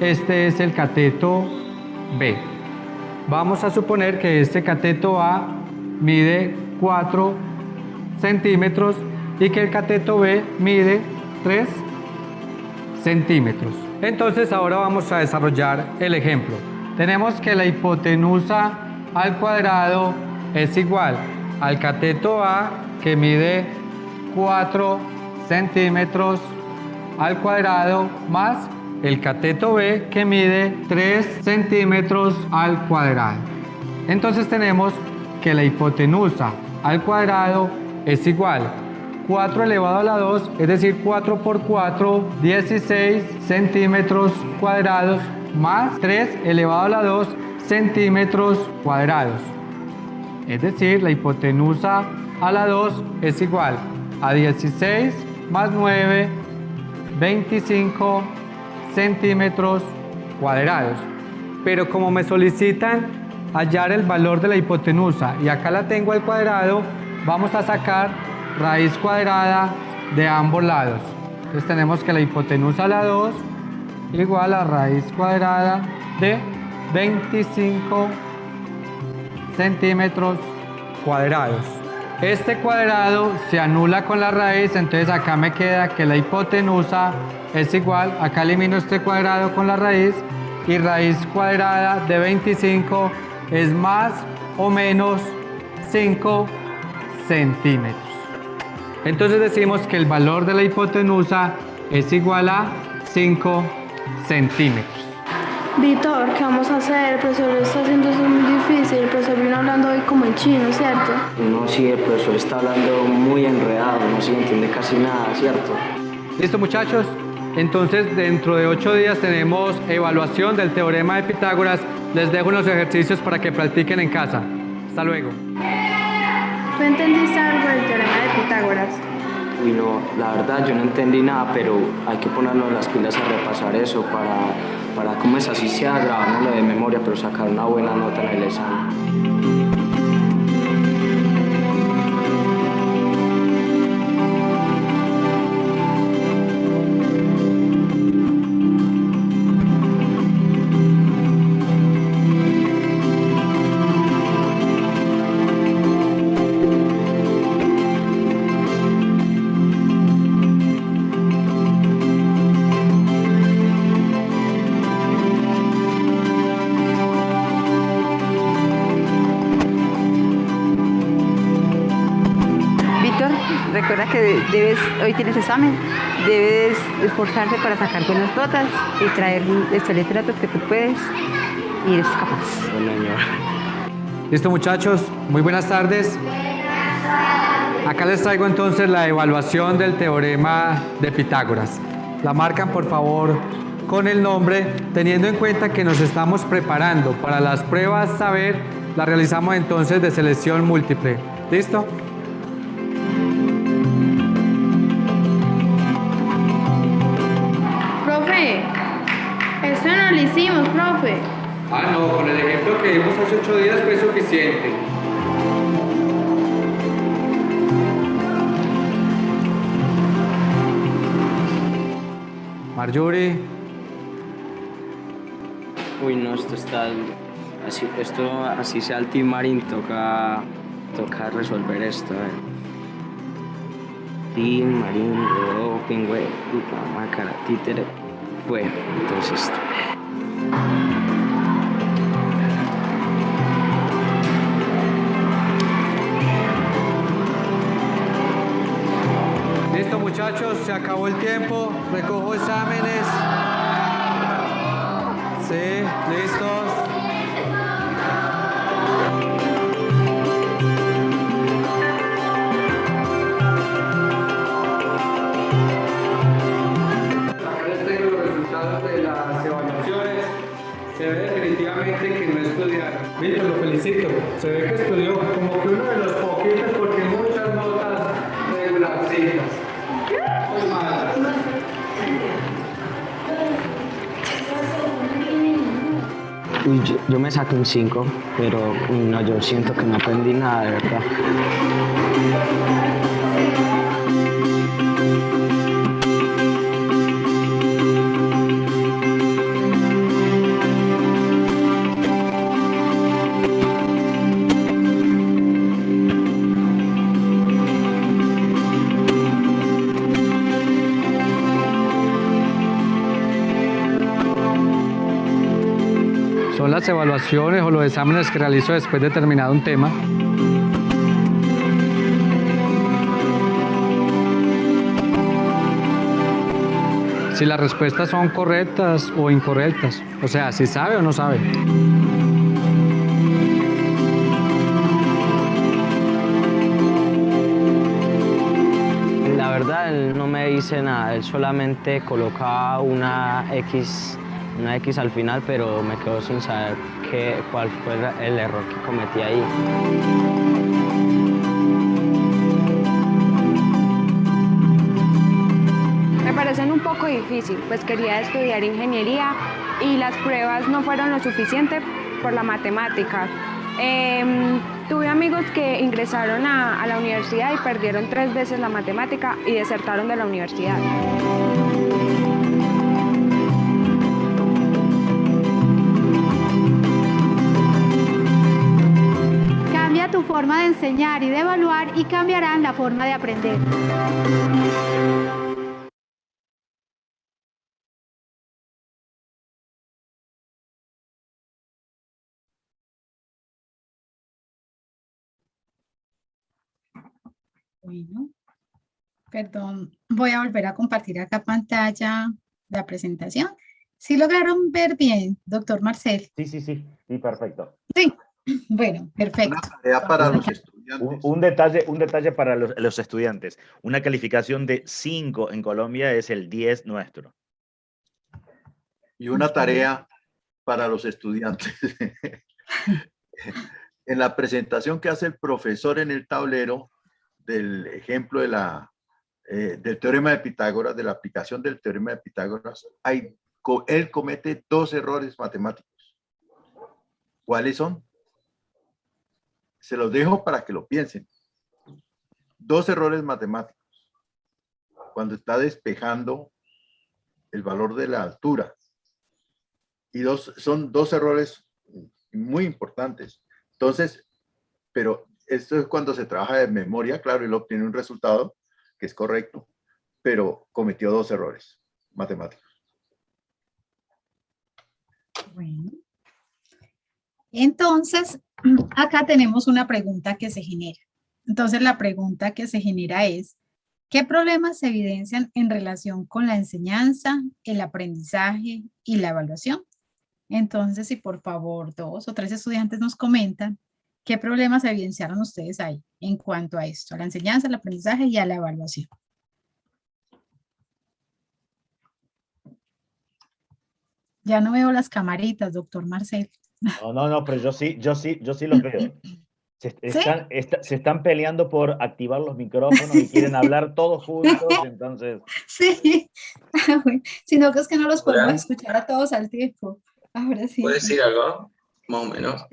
Speaker 11: este es el cateto B. Vamos a suponer que este cateto A mide 4 centímetros y que el cateto B mide 3 centímetros. Entonces ahora vamos a desarrollar el ejemplo. Tenemos que la hipotenusa al cuadrado es igual al cateto A, que mide 4 centímetros al cuadrado, más el cateto B, que mide 3 centímetros al cuadrado. Entonces tenemos que la hipotenusa al cuadrado es igual 4 elevado a la 2, es decir, 4 por 4, 16 centímetros cuadrados, más 3 elevado a la 2 centímetros cuadrados. Es decir, la hipotenusa a la 2 es igual a 16 más 9, 25 centímetros cuadrados. Pero como me solicitan hallar el valor de la hipotenusa y acá la tengo al cuadrado, vamos a sacar raíz cuadrada de ambos lados. Entonces tenemos que la hipotenusa a la 2 igual a raíz cuadrada de 25 centímetros cuadrados. Este cuadrado se anula con la raíz, entonces acá me queda que la hipotenusa es igual, acá elimino este cuadrado con la raíz, y raíz cuadrada de 25 es más o menos 5 centímetros. Entonces decimos que el valor de la hipotenusa es igual a 5 centímetros.
Speaker 14: Víctor, ¿qué vamos a hacer? El profesor está haciendo eso muy difícil. El profesor vino hablando hoy como en chino, ¿cierto?
Speaker 15: No, sí, el profesor está hablando muy enredado, no se entiende casi nada, ¿cierto?
Speaker 11: ¿Listo, muchachos? Entonces, dentro de 8 días tenemos evaluación del teorema de Pitágoras. Les dejo unos ejercicios para que practiquen en casa. Hasta luego.
Speaker 14: ¿Tú entendiste algo del teorema de Pitágoras?
Speaker 15: Uy, no, la verdad yo no entendí nada, pero hay que ponernos las pilas a repasar eso para como es así sea, grabárnoslo de memoria, pero sacar una buena nota en el examen.
Speaker 16: Recuerda que hoy tienes examen, debes esforzarte para sacar buenas notas y traer excelentes datos que tú puedes y eres capaz.
Speaker 15: Bueno, señor.
Speaker 11: Listo, muchachos, muy buenas tardes. Acá les traigo entonces la evaluación del teorema de Pitágoras. La marcan, por favor, con el nombre, teniendo en cuenta que nos estamos preparando para las pruebas saber, las realizamos entonces de selección múltiple. ¿Listo?
Speaker 14: Eso no lo hicimos, profe.
Speaker 11: Ah, no, con el ejemplo que dimos hace 8 días fue suficiente. Marjorie.
Speaker 15: Uy, no, esto está así, así sea el Team Marín, toca resolver esto. Team Marín, Rodó, Pingüe, Mácara, Títere. Bueno, entonces...
Speaker 11: Listo, muchachos, se acabó el tiempo. Recojo exámenes. Sí, listos. Se ve definitivamente que no estudiaron. Víctor, lo felicito. Se ve que estudió como que uno de los poquitos porque muchas notas regularcitas. Muy malas.
Speaker 15: Uy, yo me saqué un 5, pero no, yo siento que no aprendí nada, de verdad.
Speaker 11: Son las evaluaciones o los exámenes que realizo después de terminado un tema. si las respuestas son correctas o incorrectas. O sea, si sabe o no sabe.
Speaker 15: La verdad, él no me dice nada, él solamente colocaba una X al final, pero me quedo sin saber cuál fue el error que cometí ahí.
Speaker 14: Me parecen un poco difícil, pues quería estudiar ingeniería y las pruebas no fueron lo suficiente por la matemática. Tuve amigos que ingresaron a la universidad y perdieron 3 veces la matemática y desertaron de la universidad.
Speaker 13: Cambia tu forma de enseñar y de evaluar y cambiarán la forma de aprender.
Speaker 1: Bueno, perdón, voy a volver a compartir acá pantalla la presentación. ¿Sí lograron ver bien, doctor Marcel?
Speaker 2: Sí, perfecto.
Speaker 1: Sí, bueno, perfecto.
Speaker 6: Una tarea para los estudiantes.
Speaker 2: Un detalle para los estudiantes. Una calificación de 5 en Colombia es el 10 nuestro.
Speaker 6: Y una tarea para los estudiantes. En la presentación que hace el profesor en el tablero del ejemplo del teorema de Pitágoras, de la aplicación del teorema de Pitágoras, él comete 2 errores matemáticos. ¿Cuáles son? Se los dejo para que lo piensen. 2 errores matemáticos. Cuando está despejando el valor de la altura. Y son 2 errores muy importantes. Entonces, pero esto es cuando se trabaja de memoria, claro, él obtiene un resultado que es correcto, pero cometió 2 errores matemáticos.
Speaker 1: Bueno. Entonces, acá tenemos una pregunta que se genera. Entonces, la pregunta que se genera es, ¿qué problemas se evidencian en relación con la enseñanza, el aprendizaje y la evaluación? Entonces, si por favor 2 o 3 estudiantes nos comentan, ¿qué problemas evidenciaron ustedes ahí en cuanto a esto, a la enseñanza, al aprendizaje y a la evaluación? Ya no veo las camaritas, doctor Marcel.
Speaker 2: No, pero yo sí los veo. Se están peleando por activar los micrófonos y quieren hablar todos juntos, entonces...
Speaker 1: Sí, sino que es que no los podemos escuchar a todos al tiempo. Ahora sí.
Speaker 17: ¿Puedo decir algo? Más o menos.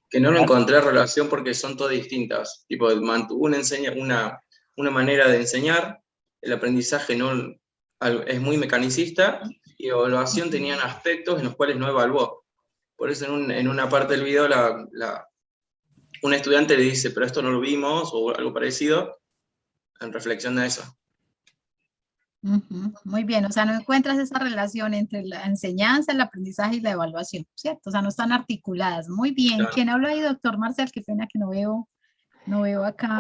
Speaker 17: Que no lo encontré relación porque son todas distintas. Tipo, mantuvo una manera de enseñar, el aprendizaje es muy mecanicista y evaluación tenían aspectos en los cuales no evaluó. Por eso en una parte del video un estudiante le dice, pero esto no lo vimos, o algo parecido, en reflexión de eso.
Speaker 1: Muy bien, o sea, no encuentras esa relación entre la enseñanza, el aprendizaje y la evaluación, ¿cierto? O sea, no están articuladas. Muy bien.
Speaker 2: Claro.
Speaker 1: ¿Quién habla ahí, doctor Marcel? Qué pena que no veo acá.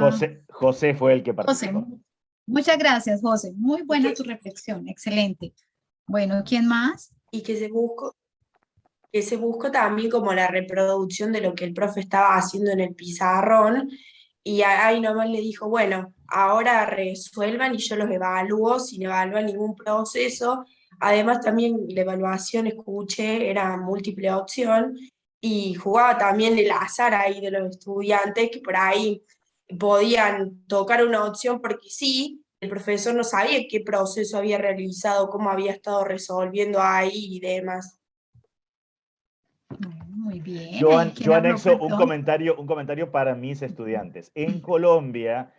Speaker 2: José fue el que participó.
Speaker 1: José, muchas gracias, José. Muy buena tu reflexión, excelente. Bueno, ¿quién más?
Speaker 18: Y que se buscó también como la reproducción de lo que el profe estaba haciendo en el pizarrón, y ahí nomás le dijo, bueno, ahora resuelvan y yo los evalúo sin evaluar ningún proceso. Además también la evaluación, escuché, era múltiple opción, y jugaba también el azar ahí de los estudiantes, que por ahí podían tocar una opción porque sí, el profesor no sabía qué proceso había realizado, cómo había estado resolviendo ahí y demás.
Speaker 1: Muy bien.
Speaker 2: Yo anexo un comentario para mis estudiantes. En Colombia,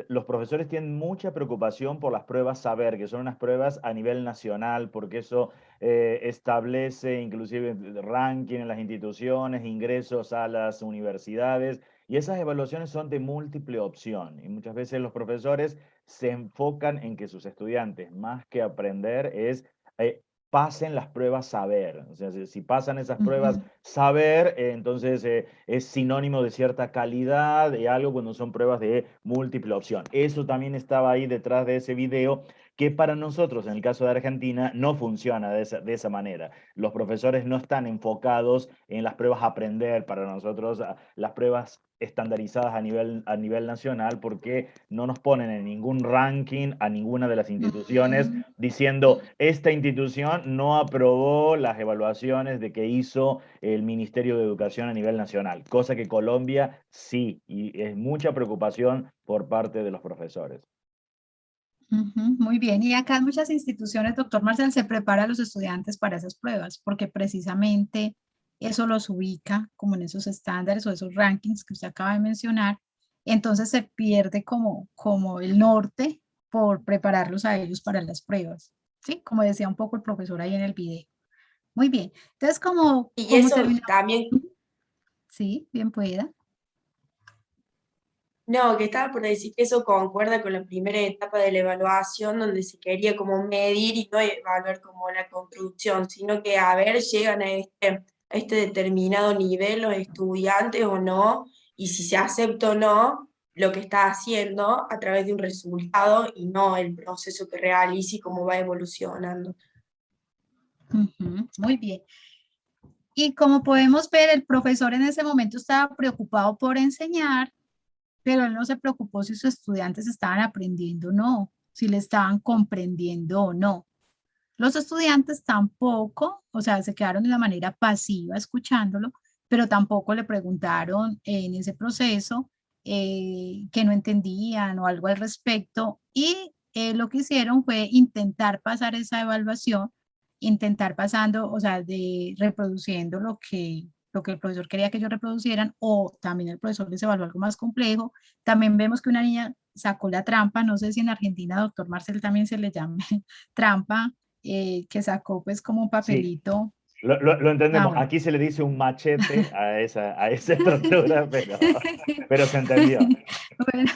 Speaker 2: los profesores tienen mucha preocupación por las pruebas saber, que son unas pruebas a nivel nacional, porque eso establece inclusive ranking en las instituciones, ingresos a las universidades, y esas evaluaciones son de múltiple opción. Y muchas veces los profesores se enfocan en que sus estudiantes, más que aprender, pasen las pruebas saber. O sea, si pasan esas pruebas saber, entonces es sinónimo de cierta calidad de algo cuando son pruebas de múltiple opción. Eso también estaba ahí detrás de ese video, que para nosotros, en el caso de Argentina, no funciona de esa manera. Los profesores no están enfocados en las pruebas a aprender. Para nosotros, las pruebas estandarizadas a nivel nacional, porque no nos ponen en ningún ranking a ninguna de las instituciones diciendo esta institución no aprobó las evaluaciones de que hizo el Ministerio de Educación a nivel nacional, cosa que Colombia sí, y es mucha preocupación por parte de los profesores.
Speaker 1: Muy bien, y acá en muchas instituciones, doctor Marcel, se prepara a los estudiantes para esas pruebas, porque precisamente eso los ubica como en esos estándares o esos rankings que usted acaba de mencionar. Entonces se pierde como el norte por prepararlos a ellos para las pruebas, ¿sí? Como decía un poco el profesor ahí en el video. Muy bien, entonces
Speaker 18: Y eso también...
Speaker 1: Sí, bien pueda.
Speaker 18: No, que estaba por decir que eso concuerda con la primera etapa de la evaluación, donde se quería como medir y no evaluar como la construcción, sino que a ver, llegan a este determinado nivel los estudiantes o no, y si se acepta o no lo que está haciendo a través de un resultado y no el proceso que realice y cómo va evolucionando.
Speaker 1: Muy bien. Y como podemos ver, el profesor en ese momento estaba preocupado por enseñar, pero él no se preocupó si sus estudiantes estaban aprendiendo o no, si le estaban comprendiendo o no. Los estudiantes tampoco, o sea, se quedaron de la manera pasiva escuchándolo, pero tampoco le preguntaron en ese proceso que no entendían o algo al respecto, y lo que hicieron fue intentar pasar esa evaluación, intentar pasando, o sea, reproduciendo lo que el profesor quería que ellos reproducieran, o también el profesor les evaluó algo más complejo. También vemos que una niña sacó la trampa, no sé si en Argentina, doctor Marcel, también se le llame trampa, que sacó pues como un papelito.
Speaker 2: Sí, lo entendemos.
Speaker 1: Bueno.
Speaker 2: Aquí se le dice un machete a esa estructura, pero se entendió.
Speaker 1: Bueno,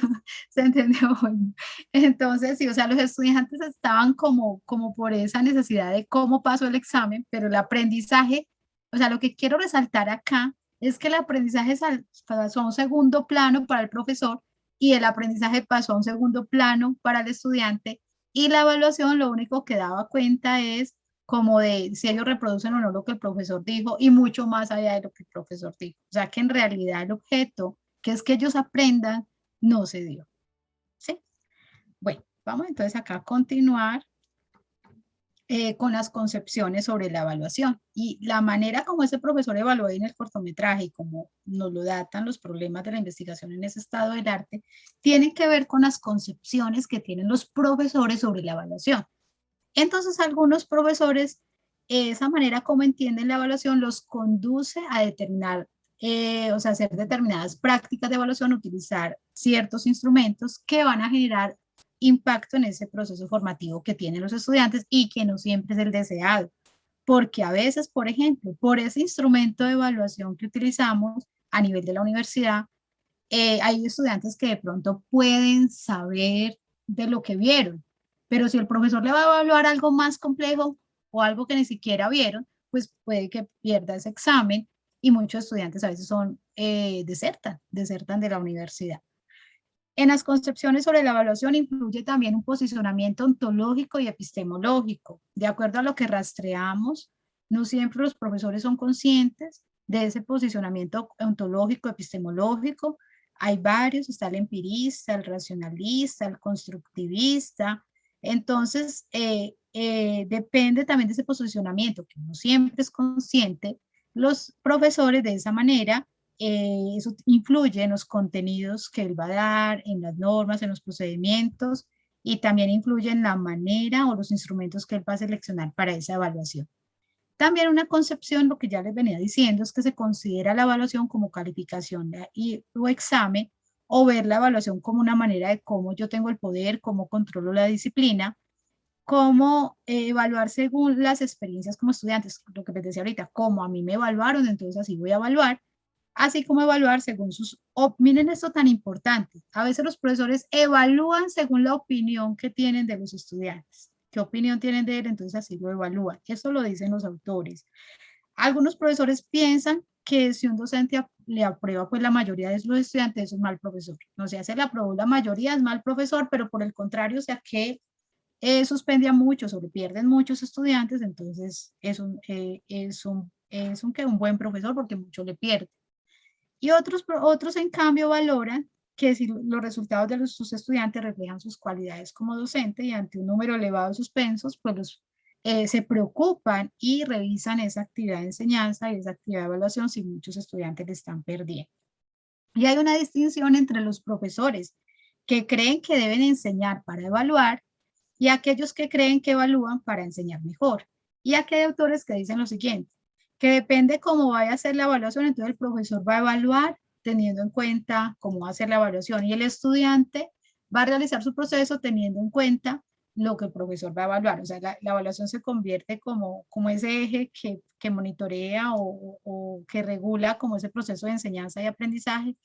Speaker 1: se entendió. Bueno. Entonces, sí, o sea, los estudiantes estaban como por esa necesidad de cómo pasó el examen, pero el aprendizaje, o sea, lo que quiero resaltar acá es que el aprendizaje pasó a un segundo plano para el profesor y el aprendizaje pasó a un segundo plano para el estudiante, y la evaluación lo único que daba cuenta es como de si ellos reproducen o no lo que el profesor dijo, y mucho más allá de lo que el profesor dijo. O sea, que en realidad el objeto, que es que ellos aprendan, no se dio. ¿Sí? Bueno, vamos entonces acá a continuar con las concepciones sobre la evaluación. Y la manera como ese profesor evaluó en el cortometraje y como nos lo datan los problemas de la investigación en ese estado del arte, tienen que ver con las concepciones que tienen los profesores sobre la evaluación. Entonces, algunos profesores, esa manera como entienden la evaluación los conduce a determinar, o sea, hacer determinadas prácticas de evaluación, utilizar ciertos instrumentos que van a generar impacto en ese proceso formativo que tienen los estudiantes, y que no siempre es el deseado, porque a veces, por ejemplo, por ese instrumento de evaluación que utilizamos a nivel de la universidad, hay estudiantes que de pronto pueden saber de lo que vieron, pero si el profesor le va a evaluar algo más complejo o algo que ni siquiera vieron, pues puede que pierda ese examen, y muchos estudiantes a veces desertan de la universidad. En las concepciones sobre la evaluación influye también un posicionamiento ontológico y epistemológico. De acuerdo a lo que rastreamos, no siempre los profesores son conscientes de ese posicionamiento ontológico, epistemológico. Hay varios, está el empirista, el racionalista, el constructivista. Entonces, depende también de ese posicionamiento, que no siempre es consciente. Los profesores de esa manera, eso influye en los contenidos que él va a dar, en las normas, en los procedimientos, y también influye en la manera o los instrumentos que él va a seleccionar para esa evaluación. También una concepción, lo que ya les venía diciendo, es que se considera la evaluación como calificación o examen, o ver la evaluación como una manera de cómo yo tengo el poder, cómo controlo la disciplina, cómo evaluar según las experiencias como estudiantes, lo que les decía ahorita, como a mí me evaluaron, entonces así voy a evaluar, así como evaluar según miren esto tan importante, a veces los profesores evalúan según la opinión que tienen de los estudiantes, qué opinión tienen de él, entonces así lo evalúan, eso lo dicen los autores. Algunos profesores piensan que si un docente le aprueba pues la mayoría de los estudiantes, es un mal profesor, no sé, se le aprobó la mayoría, es mal profesor, pero por el contrario, o sea que suspende a muchos o le pierden muchos estudiantes, entonces es un buen profesor porque muchos le pierden. Y otros en cambio valoran que si los resultados de sus estudiantes reflejan sus cualidades como docente y ante un número elevado de suspensos, pues se preocupan y revisan esa actividad de enseñanza y esa actividad de evaluación si muchos estudiantes le están perdiendo. Y hay una distinción entre los profesores que creen que deben enseñar para evaluar y aquellos que creen que evalúan para enseñar mejor. Y aquí hay autores que dicen lo siguiente, que depende cómo vaya a ser la evaluación, entonces el profesor va a evaluar teniendo en cuenta cómo va a ser la evaluación y el estudiante va a realizar su proceso teniendo en cuenta lo que el profesor va a evaluar. O sea, la evaluación se convierte como ese eje que monitorea o que regula como ese proceso de enseñanza y aprendizaje,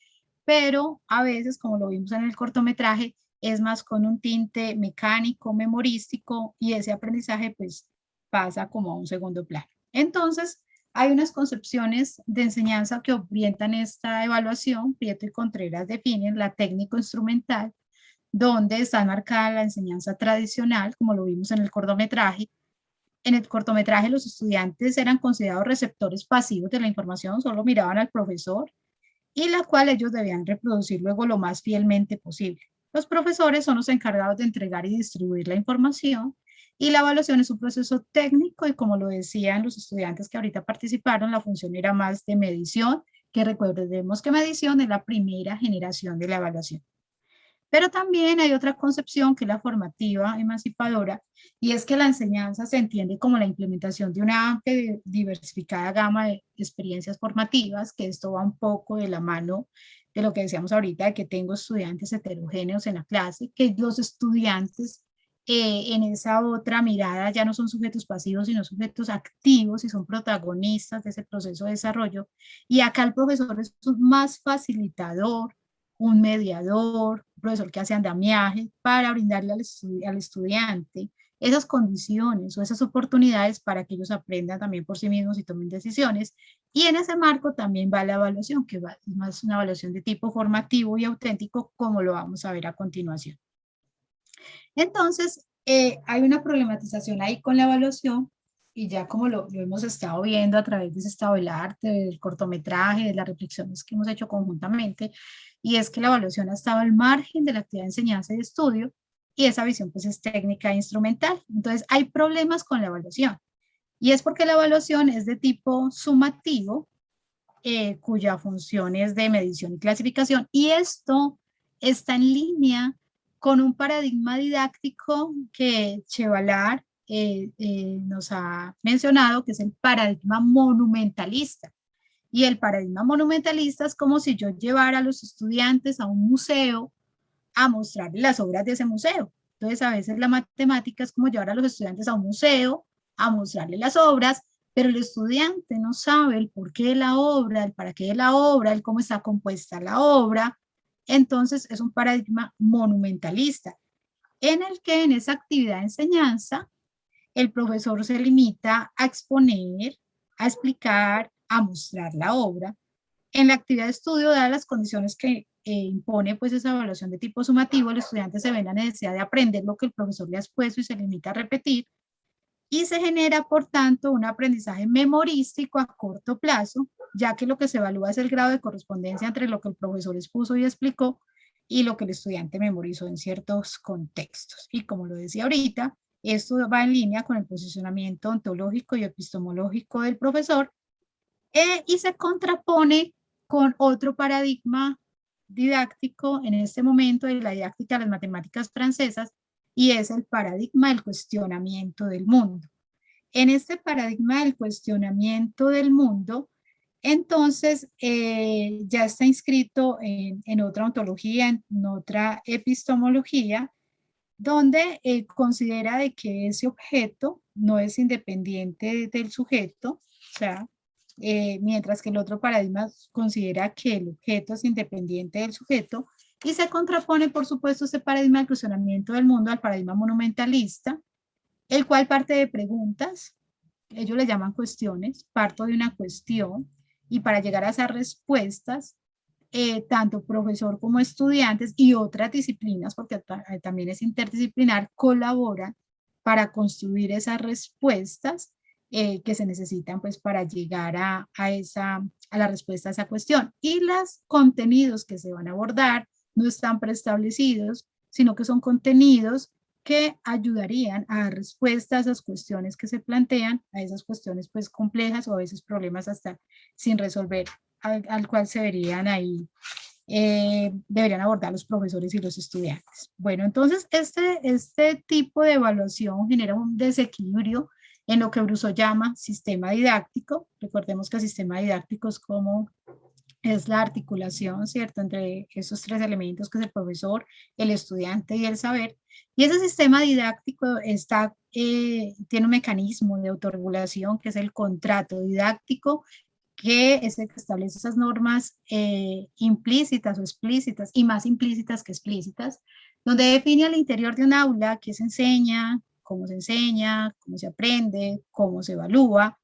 Speaker 1: pero a veces, como lo vimos en el cortometraje, es más con un tinte mecánico, memorístico, y ese aprendizaje pues pasa como a un segundo plano. Entonces, hay unas concepciones de enseñanza que orientan esta evaluación. Prieto y Contreras definen la técnico-instrumental, donde está marcada la enseñanza tradicional, como lo vimos en el cortometraje. En el cortometraje los estudiantes eran considerados receptores pasivos de la información, solo miraban al profesor, y la cual ellos debían reproducir luego lo más fielmente posible. Los profesores son los encargados de entregar y distribuir la información, y la evaluación es un proceso técnico, y como lo decían los estudiantes que ahorita participaron, la función era más de medición, que recordemos que medición es la primera generación de la evaluación. Pero también hay otra concepción que es la formativa emancipadora, y es que la enseñanza se entiende como la implementación de una amplia y diversificada gama de experiencias formativas, que esto va un poco de la mano de lo que decíamos ahorita, de que tengo estudiantes heterogéneos en la clase, que los estudiantes en esa otra mirada ya no son sujetos pasivos, sino sujetos activos y son protagonistas de ese proceso de desarrollo. Y acá el profesor es más facilitador, un mediador, un profesor que hace andamiaje para brindarle al estudiante esas condiciones o esas oportunidades para que ellos aprendan también por sí mismos y tomen decisiones. Y en ese marco también va la evaluación, que es más una evaluación de tipo formativo y auténtico, como lo vamos a ver a continuación. Entonces, hay una problematización ahí con la evaluación, y ya como lo hemos estado viendo a través de ese estado del arte, del cortometraje, de las reflexiones que hemos hecho conjuntamente, y es que la evaluación ha estado al margen de la actividad de enseñanza y estudio, y esa visión pues es técnica e instrumental. Entonces hay problemas con la evaluación, y es porque la evaluación es de tipo sumativo, cuya función es de medición y clasificación, y esto está en línea con un paradigma didáctico que Chevalar nos ha mencionado, que es el paradigma monumentalista. Y el paradigma monumentalista es como si yo llevara a los estudiantes a un museo a mostrarles las obras de ese museo. Entonces, a veces la matemática es como llevar a los estudiantes a un museo a mostrarles las obras, pero el estudiante no sabe el porqué de la obra, el para qué de la obra, el cómo está compuesta la obra. Entonces, es un paradigma monumentalista, en el que en esa actividad de enseñanza, el profesor se limita a exponer, a explicar, a mostrar la obra. En la actividad de estudio, dadas las condiciones que impone pues esa evaluación de tipo sumativo, el estudiante se ve en la necesidad de aprender lo que el profesor le ha expuesto y se limita a repetir, y se genera, por tanto, un aprendizaje memorístico a corto plazo, ya que lo que se evalúa es el grado de correspondencia entre lo que el profesor expuso y explicó y lo que el estudiante memorizó en ciertos contextos. Y como lo decía ahorita, esto va en línea con el posicionamiento ontológico y epistemológico del profesor, y se contrapone con otro paradigma didáctico en este momento de la didáctica de las matemáticas francesas, y es el paradigma del cuestionamiento del mundo. En este paradigma del cuestionamiento del mundo, entonces ya está inscrito en otra ontología, en otra epistemología, donde considera de que ese objeto no es independiente del sujeto, o sea, mientras que el otro paradigma considera que el objeto es independiente del sujeto, y se contrapone, por supuesto, este paradigma del cuestionamiento del mundo al paradigma monumentalista, el cual parte de preguntas, ellos le llaman cuestiones, parto de una cuestión, y para llegar a esas respuestas, tanto profesor como estudiantes y otras disciplinas, porque también es interdisciplinar, colaboran para construir esas respuestas que se necesitan pues para llegar a la respuesta a esa cuestión. Y los contenidos que se van a abordar no están preestablecidos, sino que son contenidos que ayudarían a dar respuesta a esas cuestiones que se plantean, a esas cuestiones pues complejas o a veces problemas hasta sin resolver, al cual se verían ahí, deberían abordar los profesores y los estudiantes. Bueno, entonces este tipo de evaluación genera un desequilibrio en lo que Bruso llama sistema didáctico. Recordemos que el sistema didáctico es la articulación, ¿cierto?, entre esos tres elementos que es el profesor, el estudiante y el saber. Y ese sistema didáctico tiene un mecanismo de autorregulación que es el contrato didáctico, que es el que establece esas normas implícitas o explícitas, y más implícitas que explícitas, donde define al interior de un aula qué se enseña, cómo se aprende, cómo se evalúa.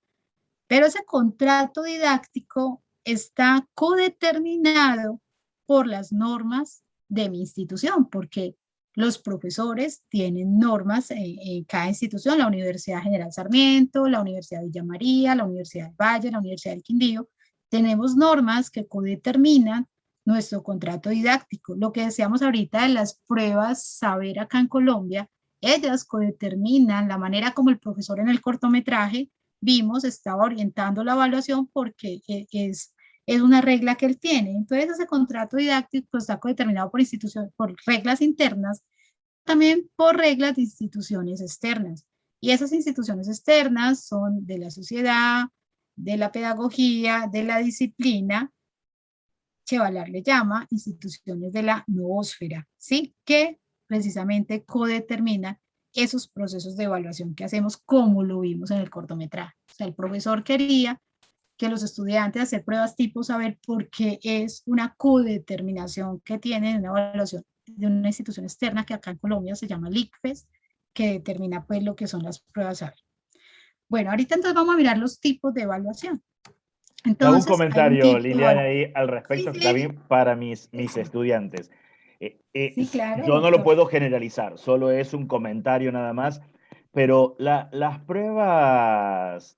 Speaker 1: Pero ese contrato didáctico está codeterminado por las normas de mi institución, porque los profesores tienen normas en cada institución, la Universidad General Sarmiento, la Universidad Villa María, la Universidad del Valle, la Universidad del Quindío. Tenemos normas que codeterminan nuestro contrato didáctico. Lo que decíamos ahorita de las pruebas saber acá en Colombia, ellas codeterminan la manera como el profesor en el cortometraje vimos estaba orientando la evaluación, porque es una regla que él tiene. Entonces ese contrato didáctico está codeterminado por por reglas internas, también por reglas de instituciones externas. Y esas instituciones externas son de la sociedad, de la pedagogía, de la disciplina, que Valar le llama instituciones de la noósfera, ¿sí? Que precisamente codeterminan esos procesos de evaluación que hacemos, como lo vimos en el cortometraje. O sea, el profesor quería que los estudiantes hacer pruebas tipo saber, porque es una codeterminación que tienen una evaluación de una institución externa que acá en Colombia se llama LICFES, que determina pues lo que son las pruebas saber. Bueno, ahorita entonces vamos a mirar los tipos de evaluación. Entonces,
Speaker 2: hago un comentario, Liliana, ahí al respecto, sí, también para mis estudiantes.
Speaker 1: Sí, claro,
Speaker 2: yo no lo puedo generalizar, solo es un comentario nada más, pero las pruebas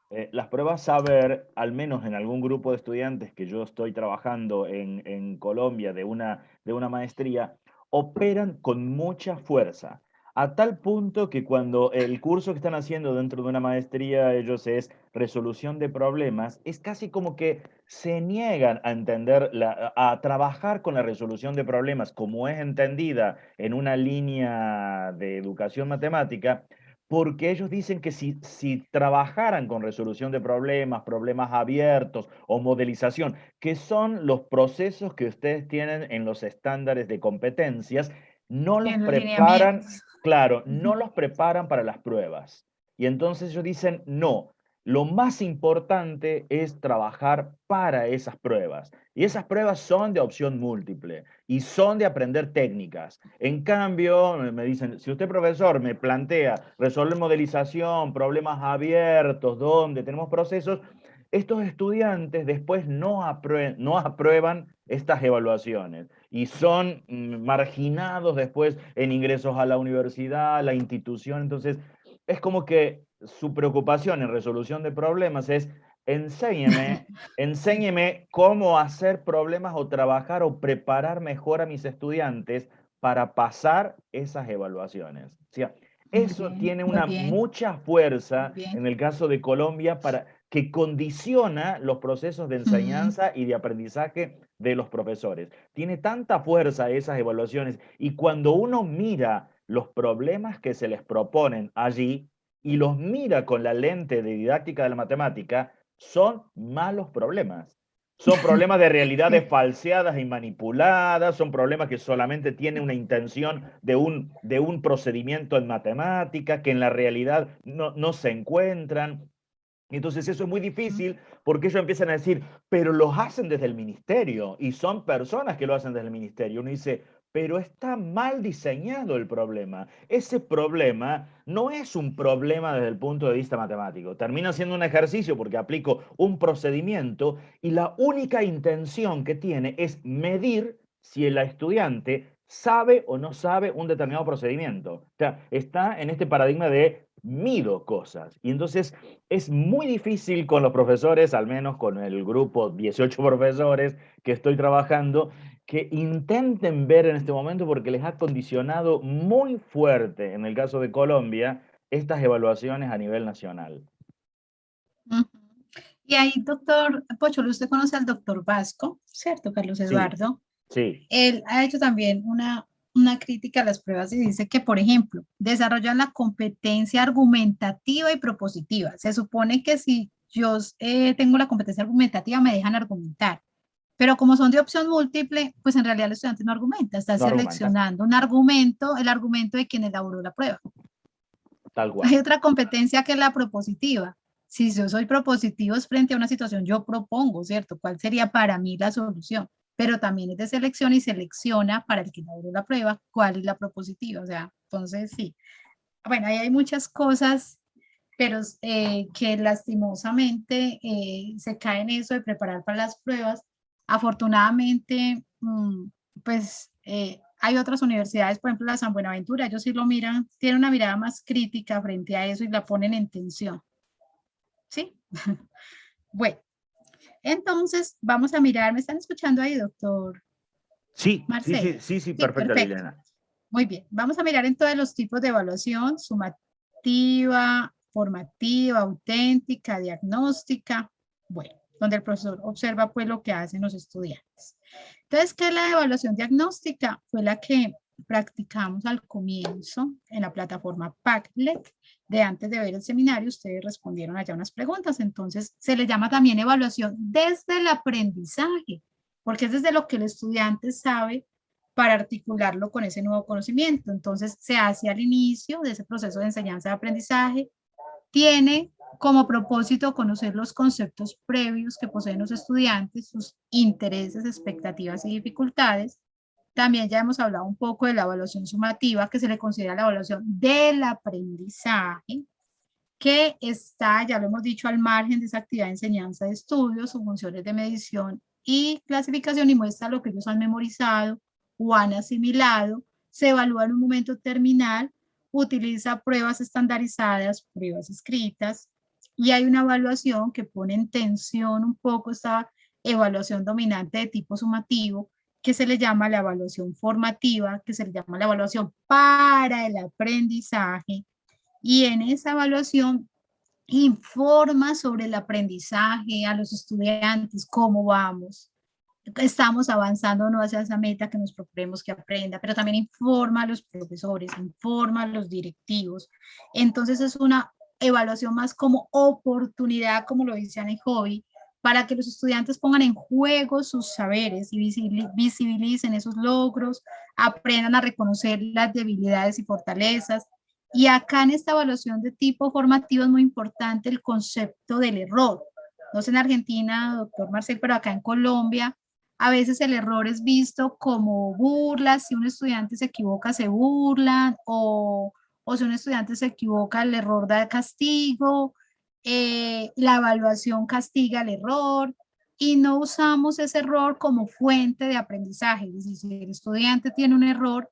Speaker 2: saber, al menos en algún grupo de estudiantes que yo estoy trabajando en Colombia de una maestría, operan con mucha fuerza, a tal punto que cuando el curso que están haciendo dentro de una maestría ellos es resolución de problemas, es casi como que se niegan a entender, a trabajar con la resolución de problemas como es entendida en una línea de educación matemática, porque ellos dicen que si trabajaran con resolución de problemas, problemas abiertos o modelización, que son los procesos que ustedes tienen en los estándares de competencias, no los preparan, claro, no los preparan para las pruebas. Y entonces ellos dicen, no, lo más importante es trabajar para esas pruebas. Y esas pruebas son de opción múltiple y son de aprender técnicas. En cambio, me dicen, si usted, profesor, me plantea resolver modelización, problemas abiertos, donde tenemos procesos, estos estudiantes después no aprueban estas evaluaciones y son marginados después en ingresos a la universidad, a la institución. Entonces, es como que su preocupación en resolución de problemas es enséñeme cómo hacer problemas o trabajar o preparar mejor a mis estudiantes para pasar esas evaluaciones. O sea, eso tiene mucha fuerza en el caso de Colombia, que condiciona los procesos de enseñanza y de aprendizaje de los profesores. Tiene tanta fuerza esas evaluaciones, y cuando uno mira los problemas que se les proponen allí y los mira con la lente de didáctica de la matemática, son malos problemas. Son problemas de realidades falseadas y manipuladas, son problemas que solamente tienen una intención de un procedimiento en matemática que en la realidad no se encuentran. Entonces eso es muy difícil, porque ellos empiezan a decir, pero los hacen desde el ministerio, y son personas que lo hacen desde el ministerio. Uno dice, pero está mal diseñado el problema. Ese problema no es un problema desde el punto de vista matemático. Termina siendo un ejercicio porque aplico un procedimiento y la única intención que tiene es medir si el estudiante sabe o no sabe un determinado procedimiento. O sea, está en este paradigma de mido cosas. Y entonces es muy difícil con los profesores, al menos con el grupo 18 profesores que estoy trabajando, que intenten ver en este momento, porque les ha condicionado muy fuerte, en el caso de Colombia, estas evaluaciones a nivel nacional.
Speaker 1: Ujú. Y ahí, doctor Pocholo, usted conoce al doctor Vasco, ¿cierto, Carlos Eduardo?
Speaker 2: Sí.
Speaker 1: Él ha hecho también una crítica a las pruebas y dice que, por ejemplo, desarrollan la competencia argumentativa y propositiva. Se supone que si yo tengo la competencia argumentativa, me dejan argumentar. Pero como son de opción múltiple, pues en realidad el estudiante no argumenta, está
Speaker 2: No argumenta.
Speaker 1: seleccionando un argumento, el argumento de quien elaboró la prueba.
Speaker 2: Tal cual.
Speaker 1: Hay otra competencia que es la propositiva. Si yo soy propositivo frente a una situación, yo propongo, ¿cierto? ¿Cuál sería para mí la solución? Pero también es de selección y selecciona para el que elaboró la prueba cuál es la propositiva. O sea, entonces sí. Bueno, ahí hay muchas cosas, pero que lastimosamente se cae en eso de preparar para las pruebas. Afortunadamente, pues hay otras universidades, por ejemplo la San Buenaventura, ellos sí lo miran, tienen una mirada más crítica frente a eso y la ponen en tensión. ¿Sí? Bueno, entonces vamos a mirar, ¿me están escuchando ahí, doctor?
Speaker 2: Sí,
Speaker 1: Marcelo.
Speaker 2: sí, perfecto, Liliana.
Speaker 1: Muy bien, vamos a mirar en todos los tipos de evaluación, sumativa, formativa, auténtica, diagnóstica, bueno, donde el profesor observa pues lo que hacen los estudiantes. Entonces, ¿qué es la evaluación diagnóstica? Fue la que practicamos al comienzo en la plataforma Padlet. De antes de ver el seminario, ustedes respondieron allá unas preguntas, entonces se le llama también evaluación desde el aprendizaje, porque es desde lo que el estudiante sabe para articularlo con ese nuevo conocimiento. Entonces se hace al inicio de ese proceso de enseñanza y aprendizaje, tiene como propósito conocer los conceptos previos que poseen los estudiantes, sus intereses, expectativas y dificultades. También ya hemos hablado un poco de la evaluación sumativa, que se le considera la evaluación del aprendizaje, que está, ya lo hemos dicho, al margen de esa actividad de enseñanza de estudios, sus funciones de medición y clasificación, y muestra lo que ellos han memorizado o han asimilado. Se evalúa en un momento terminal, utiliza pruebas estandarizadas, pruebas escritas, y hay una evaluación que pone en tensión un poco esta evaluación dominante de tipo sumativo, que se le llama la evaluación formativa, que se le llama la evaluación para el aprendizaje, y en esa evaluación informa sobre el aprendizaje a los estudiantes, cómo vamos, estamos avanzando o no hacia esa meta que nos proponemos que aprenda, pero también informa a los profesores, informa a los directivos. Entonces es una evaluación más como oportunidad, como lo dice Anne Hobby, para que los estudiantes pongan en juego sus saberes y visibilicen esos logros, aprendan a reconocer las debilidades y fortalezas. Y acá en esta evaluación de tipo formativo es muy importante el concepto del error. No sé en Argentina, doctor Marcel, pero acá en Colombia, a veces el error es visto como burla. Si un estudiante se equivoca, se burlan, o si un estudiante se equivoca, el error da castigo. La evaluación castiga el error y no usamos ese error como fuente de aprendizaje. Es decir, si el estudiante tiene un error,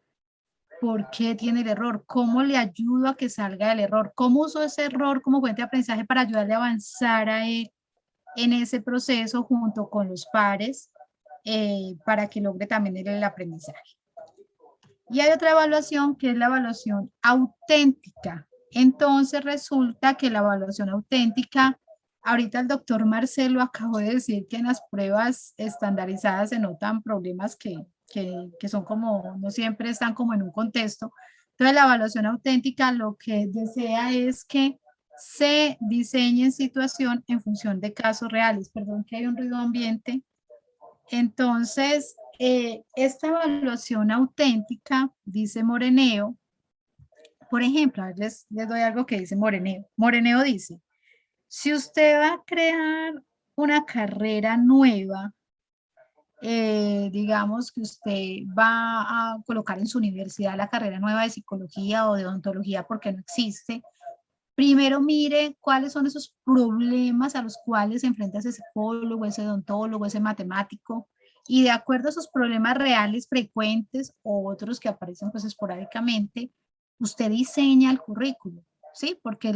Speaker 1: ¿por qué tiene el error? ¿Cómo le ayudo a que salga del error? ¿Cómo uso ese error como fuente de aprendizaje para ayudarle a avanzar a él en ese proceso junto con los pares para que logre también el aprendizaje? Y hay otra evaluación que es la evaluación auténtica. Entonces resulta que la evaluación auténtica, ahorita el doctor Marcelo acabó de decir que en las pruebas estandarizadas se notan problemas que son como, no siempre están como en un contexto. Entonces la evaluación auténtica lo que desea es que se diseñe en situación en función de casos reales. Perdón que hay un ruido ambiente. Entonces, esta evaluación auténtica, dice Moreneo, por ejemplo, les doy algo que dice Moreneo. Moreneo dice, si usted va a crear una carrera nueva, digamos que usted va a colocar en su universidad la carrera nueva de psicología o de odontología porque no existe, primero mire cuáles son esos problemas a los cuales se enfrenta ese psicólogo, ese odontólogo, ese matemático, y de acuerdo a esos problemas reales frecuentes o otros que aparecen pues esporádicamente, usted diseña el currículo. ¿sí? Porque es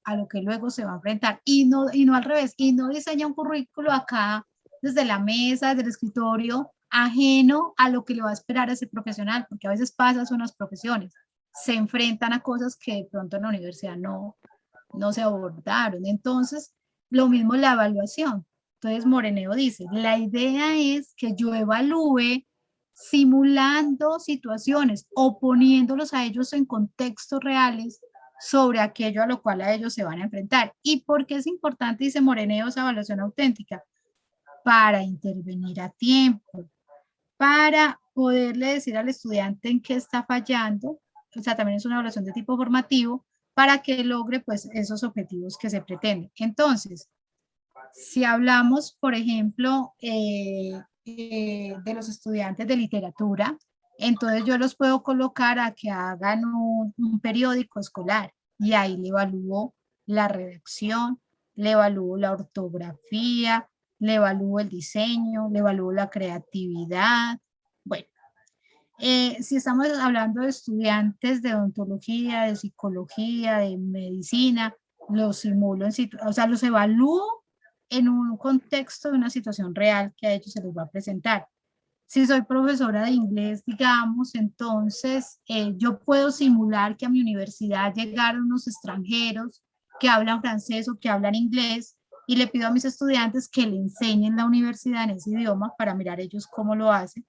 Speaker 1: a lo que luego se va a enfrentar, y no al revés, y no diseña un currículo acá desde la mesa, desde el escritorio, ajeno a lo que le va a esperar a ese profesional, porque a veces pasa, son las profesiones, se enfrentan a cosas que de pronto en la universidad no se abordaron. Entonces, lo mismo la evaluación. Entonces, Moreneo dice, la idea es que yo evalúe simulando situaciones o poniéndolos a ellos en contextos reales sobre aquello a lo cual a ellos se van a enfrentar. ¿Y por qué es importante, dice Moreneo, esa evaluación auténtica? Para intervenir a tiempo, para poderle decir al estudiante en qué está fallando, o sea, también es una evaluación de tipo formativo, para que logre pues esos objetivos que se pretenden. Entonces, si hablamos, por ejemplo, de los estudiantes de literatura, entonces yo los puedo colocar a que hagan un periódico escolar y ahí le evalúo la redacción, le evalúo la ortografía, le evalúo el diseño, le evalúo la creatividad. Bueno, si estamos hablando de estudiantes de odontología, de psicología, de medicina, los simulo, o sea, los evalúo en un contexto de una situación real que a ellos se les va a presentar. Si soy profesora de inglés, digamos, entonces yo puedo simular que a mi universidad llegaron unos extranjeros que hablan francés o que hablan inglés y le pido a mis estudiantes que le enseñen la universidad en ese idioma para mirar ellos cómo lo hacen.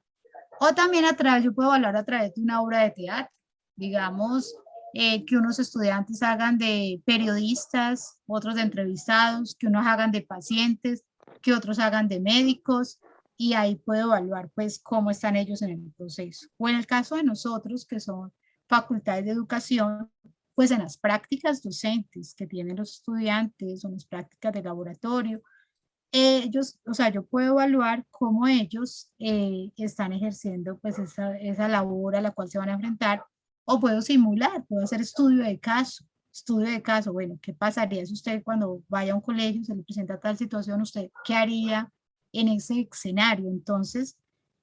Speaker 1: O también yo puedo hablar a través de una obra de teatro, digamos, que unos estudiantes hagan de periodistas, otros de entrevistados, que unos hagan de pacientes, que otros hagan de médicos, y ahí puedo evaluar pues cómo están ellos en el proceso. O en el caso de nosotros, que son facultades de educación, pues en las prácticas docentes que tienen los estudiantes, o en las prácticas de laboratorio, ellos, o sea, yo puedo evaluar cómo ellos están ejerciendo pues esa labor a la cual se van a enfrentar, o puedo simular, puedo hacer estudio de caso, bueno, ¿qué pasaría si usted cuando vaya a un colegio se le presenta tal situación, usted qué haría en ese escenario? Entonces,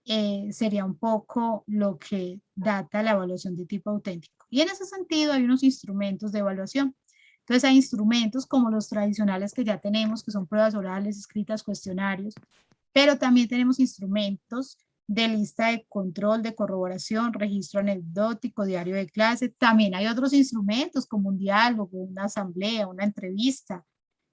Speaker 1: sería un poco lo que data la evaluación de tipo auténtico. Y en ese sentido hay unos instrumentos de evaluación. Entonces hay instrumentos como los tradicionales que ya tenemos, que son pruebas orales, escritas, cuestionarios, pero también tenemos instrumentos de lista de control, de corroboración, registro anecdótico, diario de clase. También hay otros instrumentos como un diálogo, una asamblea, una entrevista.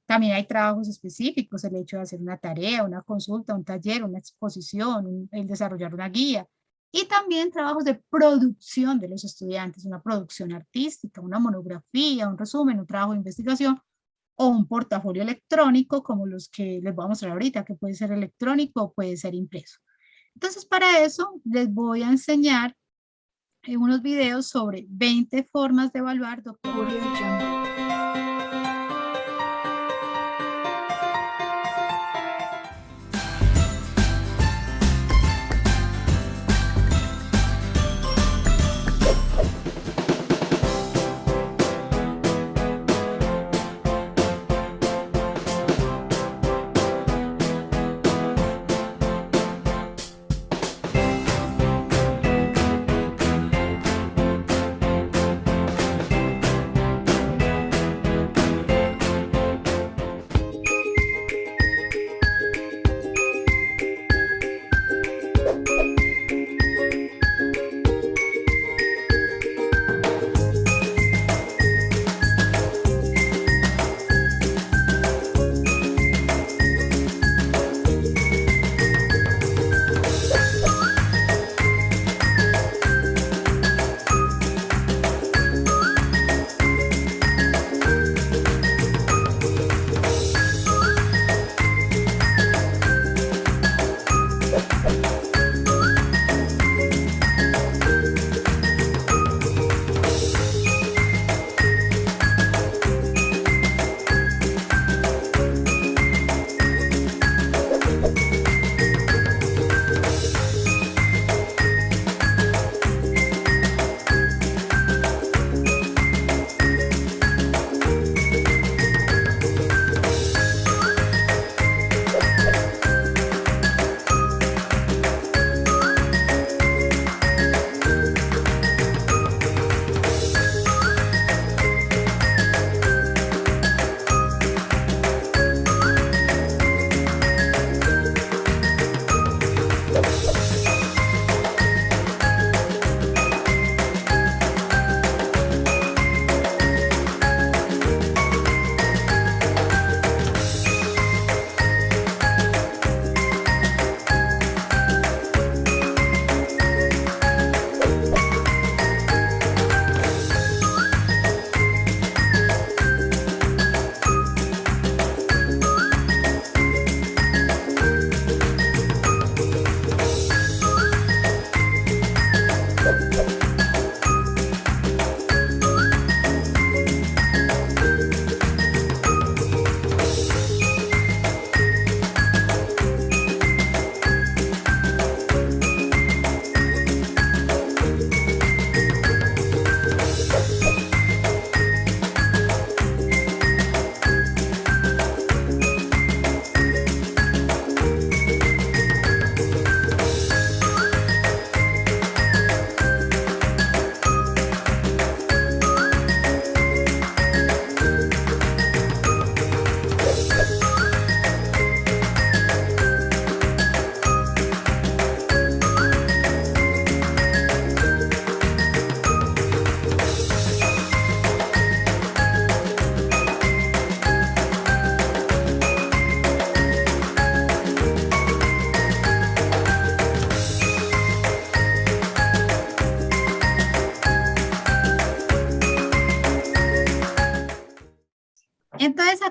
Speaker 1: También hay trabajos específicos, el hecho de hacer una tarea, una consulta, un taller, una exposición, el desarrollar una guía. Y también trabajos de producción de los estudiantes, una producción artística, una monografía, un resumen, un trabajo de investigación o un portafolio electrónico como los que les voy a mostrar ahorita, que puede ser electrónico o puede ser impreso. Entonces, para eso les voy a enseñar unos videos sobre 20 formas de evaluar doctorado.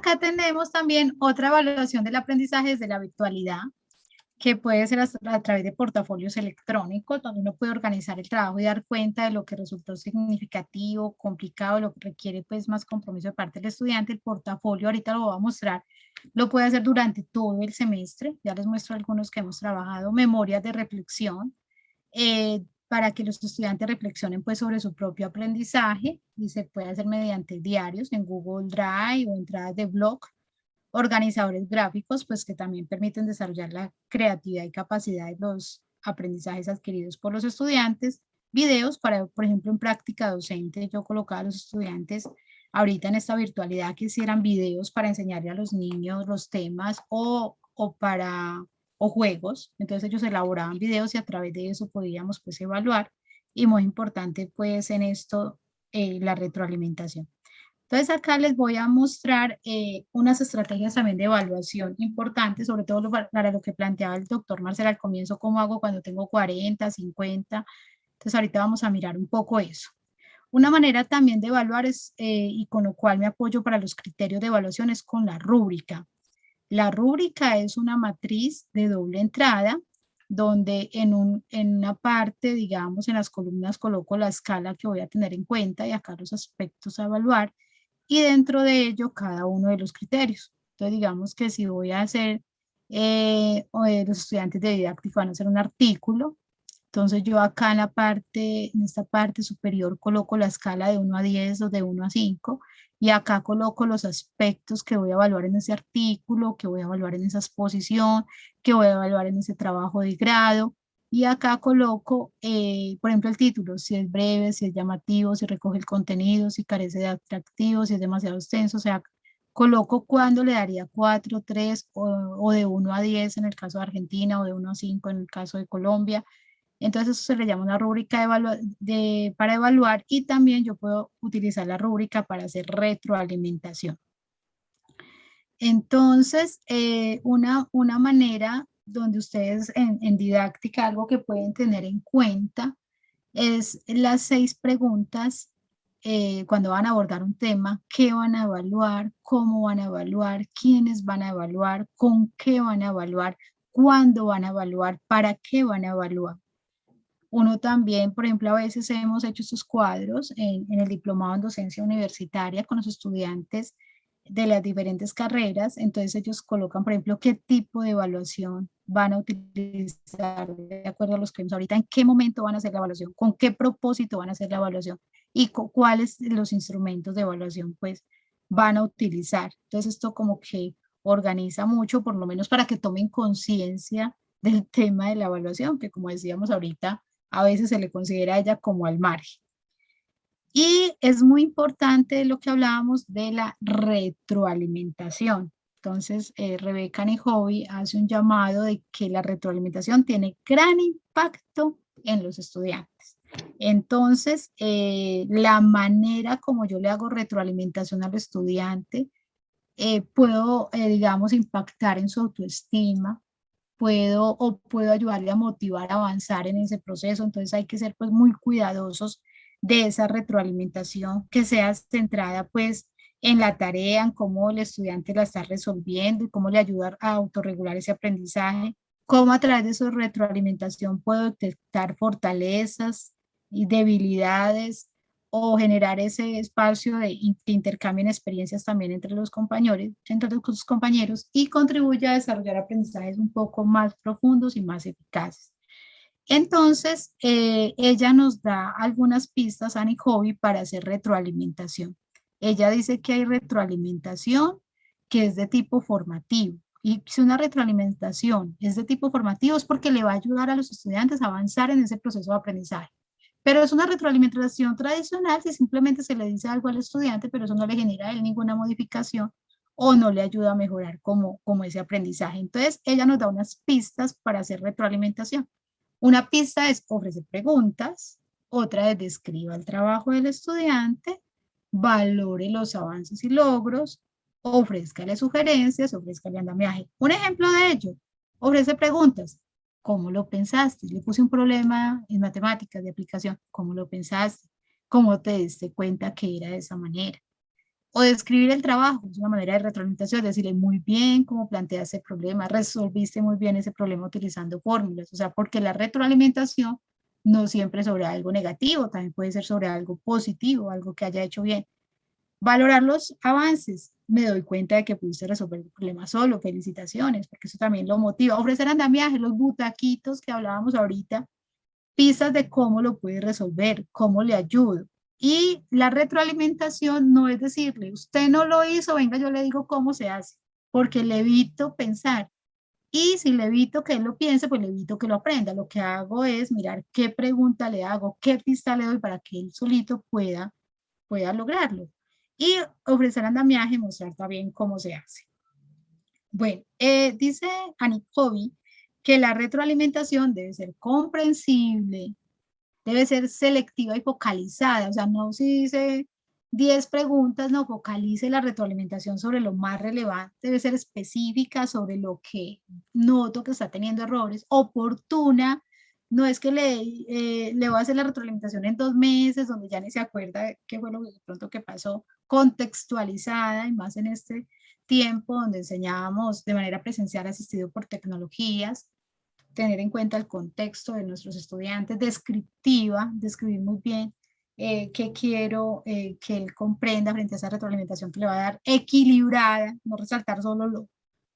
Speaker 1: acá tenemos también otra evaluación del aprendizaje desde la virtualidad, que puede ser a través de portafolios electrónicos, donde uno puede organizar el trabajo y dar cuenta de lo que resultó significativo, complicado, lo que requiere pues más compromiso de parte del estudiante. El portafolio, ahorita lo voy a mostrar, lo puede hacer durante todo el semestre. Ya les muestro algunos que hemos trabajado, memorias de reflexión, para que los estudiantes reflexionen pues sobre su propio aprendizaje, y se puede hacer mediante diarios en Google Drive o entradas de blog. Organizadores gráficos, pues que también permiten desarrollar la creatividad y capacidad de los aprendizajes adquiridos por los estudiantes. Videos para, por ejemplo, en práctica docente, yo colocaba a los estudiantes ahorita en esta virtualidad que hicieran videos para enseñarle a los niños los temas o juegos. Entonces ellos elaboraban videos y a través de eso podíamos pues evaluar, y muy importante pues en esto la retroalimentación. Entonces acá les voy a mostrar unas estrategias también de evaluación importantes, sobre todo para lo que planteaba el doctor Marcel al comienzo, cómo hago cuando tengo 40, 50. Entonces ahorita vamos a mirar un poco eso. Una manera también de evaluar es, y con lo cual me apoyo para los criterios de evaluación, es con la rúbrica. La rúbrica es una matriz de doble entrada, donde en una parte, digamos, en las columnas coloco la escala que voy a tener en cuenta y acá los aspectos a evaluar, y dentro de ello cada uno de los criterios. Entonces digamos que si voy a hacer, los estudiantes de didáctica van a hacer un artículo, entonces yo acá en esta parte superior coloco la escala de 1 a 10 o de 1 a 5, y acá coloco los aspectos que voy a evaluar en ese artículo, que voy a evaluar en esa exposición, que voy a evaluar en ese trabajo de grado. Y acá coloco, por ejemplo, el título, si es breve, si es llamativo, si recoge el contenido, si carece de atractivo, si es demasiado extenso. O sea, coloco cuándo le daría 4, 3 o de 1 a 10 en el caso de Argentina, o de 1 a 5 en el caso de Colombia. Entonces eso se le llama una rúbrica para evaluar, y también yo puedo utilizar la rúbrica para hacer retroalimentación. Entonces, una manera donde ustedes en didáctica, algo que pueden tener en cuenta es las 6 preguntas cuando van a abordar un tema: qué van a evaluar, cómo van a evaluar, quiénes van a evaluar, con qué van a evaluar, cuándo van a evaluar, para qué van a evaluar. Uno también, por ejemplo, a veces hemos hecho estos cuadros en el diplomado en docencia universitaria con los estudiantes de las diferentes carreras. Entonces ellos colocan, por ejemplo, qué tipo de evaluación van a utilizar de acuerdo a los que vemos ahorita, en qué momento van a hacer la evaluación, con qué propósito van a hacer la evaluación y cuáles los instrumentos de evaluación pues van a utilizar. Entonces esto como que organiza mucho, por lo menos para que tomen conciencia del tema de la evaluación, que como decíamos ahorita, a veces se le considera a ella como al margen. Y es muy importante lo que hablábamos de la retroalimentación. Entonces, Rebeca Nijovi hace un llamado de que la retroalimentación tiene gran impacto en los estudiantes. Entonces, la manera como yo le hago retroalimentación al estudiante, puedo, digamos, impactar en su autoestima, puedo ayudarle a motivar a avanzar en ese proceso. Entonces hay que ser pues muy cuidadosos de esa retroalimentación, que sea centrada pues en la tarea, en cómo el estudiante la está resolviendo y cómo le ayuda a autorregular ese aprendizaje, cómo a través de su retroalimentación puedo detectar fortalezas y debilidades, o generar ese espacio de que intercambien experiencias también entre los compañeros, y contribuye a desarrollar aprendizajes un poco más profundos y más eficaces. Entonces, ella nos da algunas pistas a Nijovi para hacer retroalimentación. Ella dice que hay retroalimentación que es de tipo formativo, y si una retroalimentación es de tipo formativo es porque le va a ayudar a los estudiantes a avanzar en ese proceso de aprendizaje. Pero es una retroalimentación tradicional si simplemente se le dice algo al estudiante, pero eso no le genera a él ninguna modificación o no le ayuda a mejorar como ese aprendizaje. Entonces, ella nos da unas pistas para hacer retroalimentación. Una pista es ofrecer preguntas, otra es describa el trabajo del estudiante, valore los avances y logros, ofrézcale sugerencias, ofrézcale andamiaje. Un ejemplo de ello, ofrece preguntas. ¿Cómo lo pensaste? Le puse un problema en matemáticas de aplicación. ¿Cómo lo pensaste? ¿Cómo te diste cuenta que era de esa manera? O describir el trabajo, es una manera de retroalimentación, decirle muy bien cómo planteaste ese problema, resolviste muy bien ese problema utilizando fórmulas, o sea, porque la retroalimentación no siempre es sobre algo negativo, también puede ser sobre algo positivo, algo que haya hecho bien. Valorar los avances, me doy cuenta de que pudiste resolver el problema solo, felicitaciones, porque eso también lo motiva. Ofrecer andamiaje, los butaquitos que hablábamos ahorita, pistas de cómo lo puede resolver, cómo le ayudo. Y la retroalimentación no es decirle, usted no lo hizo, venga, yo le digo cómo se hace, porque le evito pensar. Y si le evito que él lo piense, pues le evito que lo aprenda. Lo que hago es mirar qué pregunta le hago, qué pista le doy para que él solito pueda lograrlo. Y ofrecer andamiaje, mostrar también cómo se hace. Bueno, dice Annie Hobby que la retroalimentación debe ser comprensible, debe ser selectiva y focalizada, o sea, no si dice 10 preguntas, no, focalice la retroalimentación sobre lo más relevante, debe ser específica sobre lo que noto que está teniendo errores, oportuna, no es que le voy a hacer la retroalimentación en 2 meses, donde ya ni se acuerda de qué fue lo que de pronto que pasó, contextualizada, y más en este tiempo donde enseñábamos de manera presencial asistido por tecnologías, tener en cuenta el contexto de nuestros estudiantes, descriptiva, describir muy bien qué quiero que él comprenda frente a esa retroalimentación que le va a dar, equilibrada, no resaltar solo lo,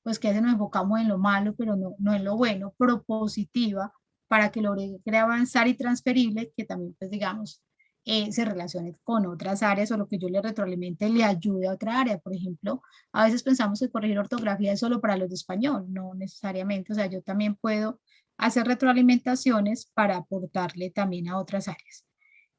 Speaker 1: pues que a veces nos enfocamos en lo malo, pero no en lo bueno, propositiva, para que logre avanzar, y transferible, que también, pues digamos, se relacione con otras áreas, o lo que yo le retroalimente le ayude a otra área. Por ejemplo, a veces pensamos que corregir ortografía es solo para los de español, no necesariamente, o sea, yo también puedo hacer retroalimentaciones para aportarle también a otras áreas.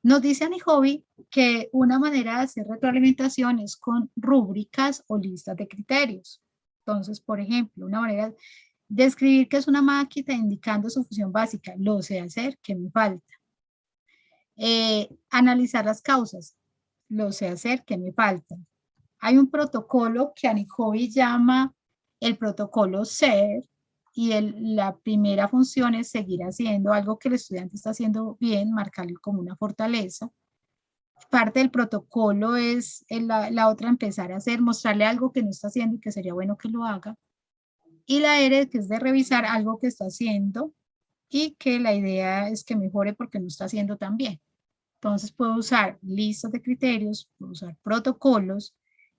Speaker 1: Nos dice Annie Hobby que una manera de hacer retroalimentación es con rúbricas o listas de criterios. Entonces, por ejemplo, una manera de escribir que es una máquina indicando su función básica, lo sé hacer, ¿qué me falta? Analizar las causas, lo sé hacer, ¿qué me falta? Hay un protocolo que Annie Hobby llama el protocolo SER, y la primera función es seguir haciendo algo que el estudiante está haciendo bien, marcarlo como una fortaleza. Parte del protocolo es la otra, empezar a hacer, mostrarle algo que no está haciendo y que sería bueno que lo haga. Y la R, que es de revisar algo que está haciendo y que la idea es que mejore porque no está haciendo tan bien. Entonces puedo usar listas de criterios, puedo usar protocolos,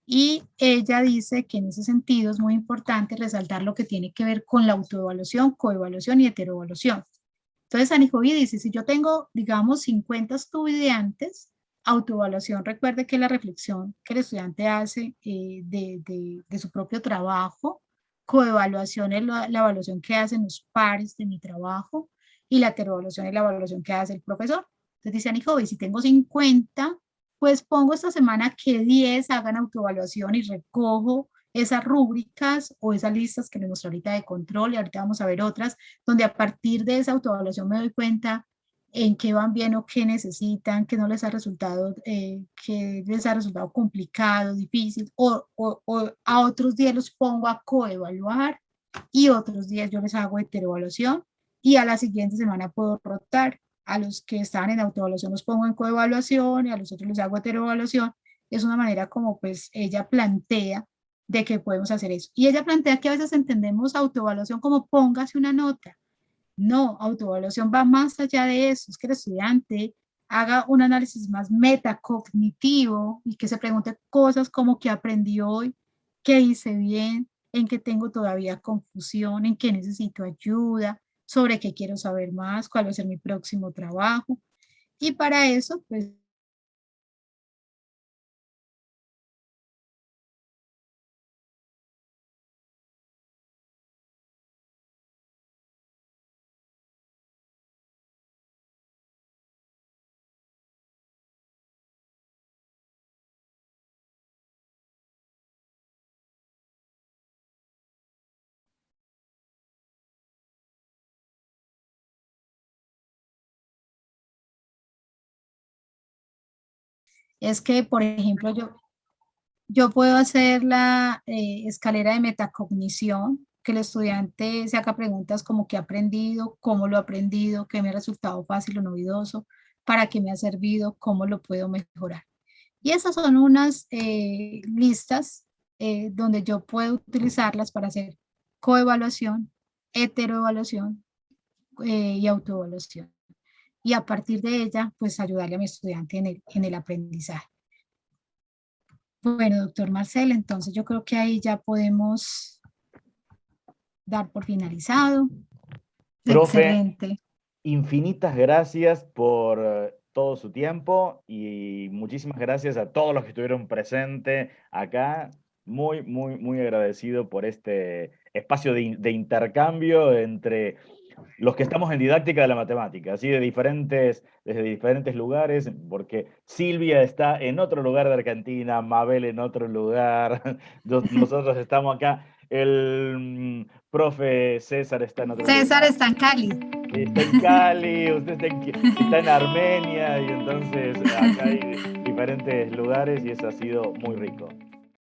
Speaker 1: y ella dice que en ese sentido es muy importante resaltar lo que tiene que ver con la autoevaluación, coevaluación y heteroevaluación. Entonces Annie Hobby dice, si yo tengo, digamos, 50 estudiantes, autoevaluación, recuerde que la reflexión que el estudiante hace de su propio trabajo, coevaluación es la evaluación que hacen los pares de mi trabajo, y la heteroevaluación es la evaluación que hace el profesor. Entonces dice Annie Hobby, si tengo 50, pues pongo esta semana que 10 hagan autoevaluación y recojo esas rúbricas o esas listas que les mostré ahorita de control, y ahorita vamos a ver otras, donde a partir de esa autoevaluación me doy cuenta en qué van bien o qué necesitan, qué no les ha resultado, qué les ha resultado complicado, difícil, o a otros días los pongo a coevaluar, y otros días yo les hago heteroevaluación, y a la siguiente semana puedo rotar. A los que estaban en autoevaluación los pongo en coevaluación, y a los otros les hago heteroevaluación. Es una manera como pues ella plantea de que podemos hacer eso. Y ella plantea que a veces entendemos autoevaluación como póngase una nota. No, autoevaluación va más allá de eso, es que el estudiante haga un análisis más metacognitivo y que se pregunte cosas como qué aprendí hoy, qué hice bien, en qué tengo todavía confusión, en qué necesito ayuda, sobre qué quiero saber más, cuál va a ser mi próximo trabajo. Y para eso, pues, es que, por ejemplo, yo puedo hacer la escalera de metacognición, que el estudiante se haga preguntas como qué ha aprendido, cómo lo ha aprendido, qué me ha resultado fácil o novedoso, para qué me ha servido, cómo lo puedo mejorar. Y esas son unas listas donde yo puedo utilizarlas para hacer coevaluación, heteroevaluación y autoevaluación. Y a partir de ella, pues ayudarle a mi estudiante en el aprendizaje. Bueno, doctor Marcel, entonces yo creo que ahí ya podemos dar por finalizado.
Speaker 2: Profe,
Speaker 1: excelente.
Speaker 2: Infinitas gracias por todo su tiempo y muchísimas gracias a todos los que estuvieron presentes acá. Muy, muy, muy agradecido por este espacio de intercambio entre los que estamos en didáctica de la matemática, así desde diferentes lugares, porque Silvia está en otro lugar de Argentina, Mabel en otro lugar, nosotros estamos acá, el profe César está en otro lugar.
Speaker 1: César está en Cali.
Speaker 2: Está en Cali, usted está en Armenia, y entonces acá hay diferentes lugares y eso ha sido muy rico.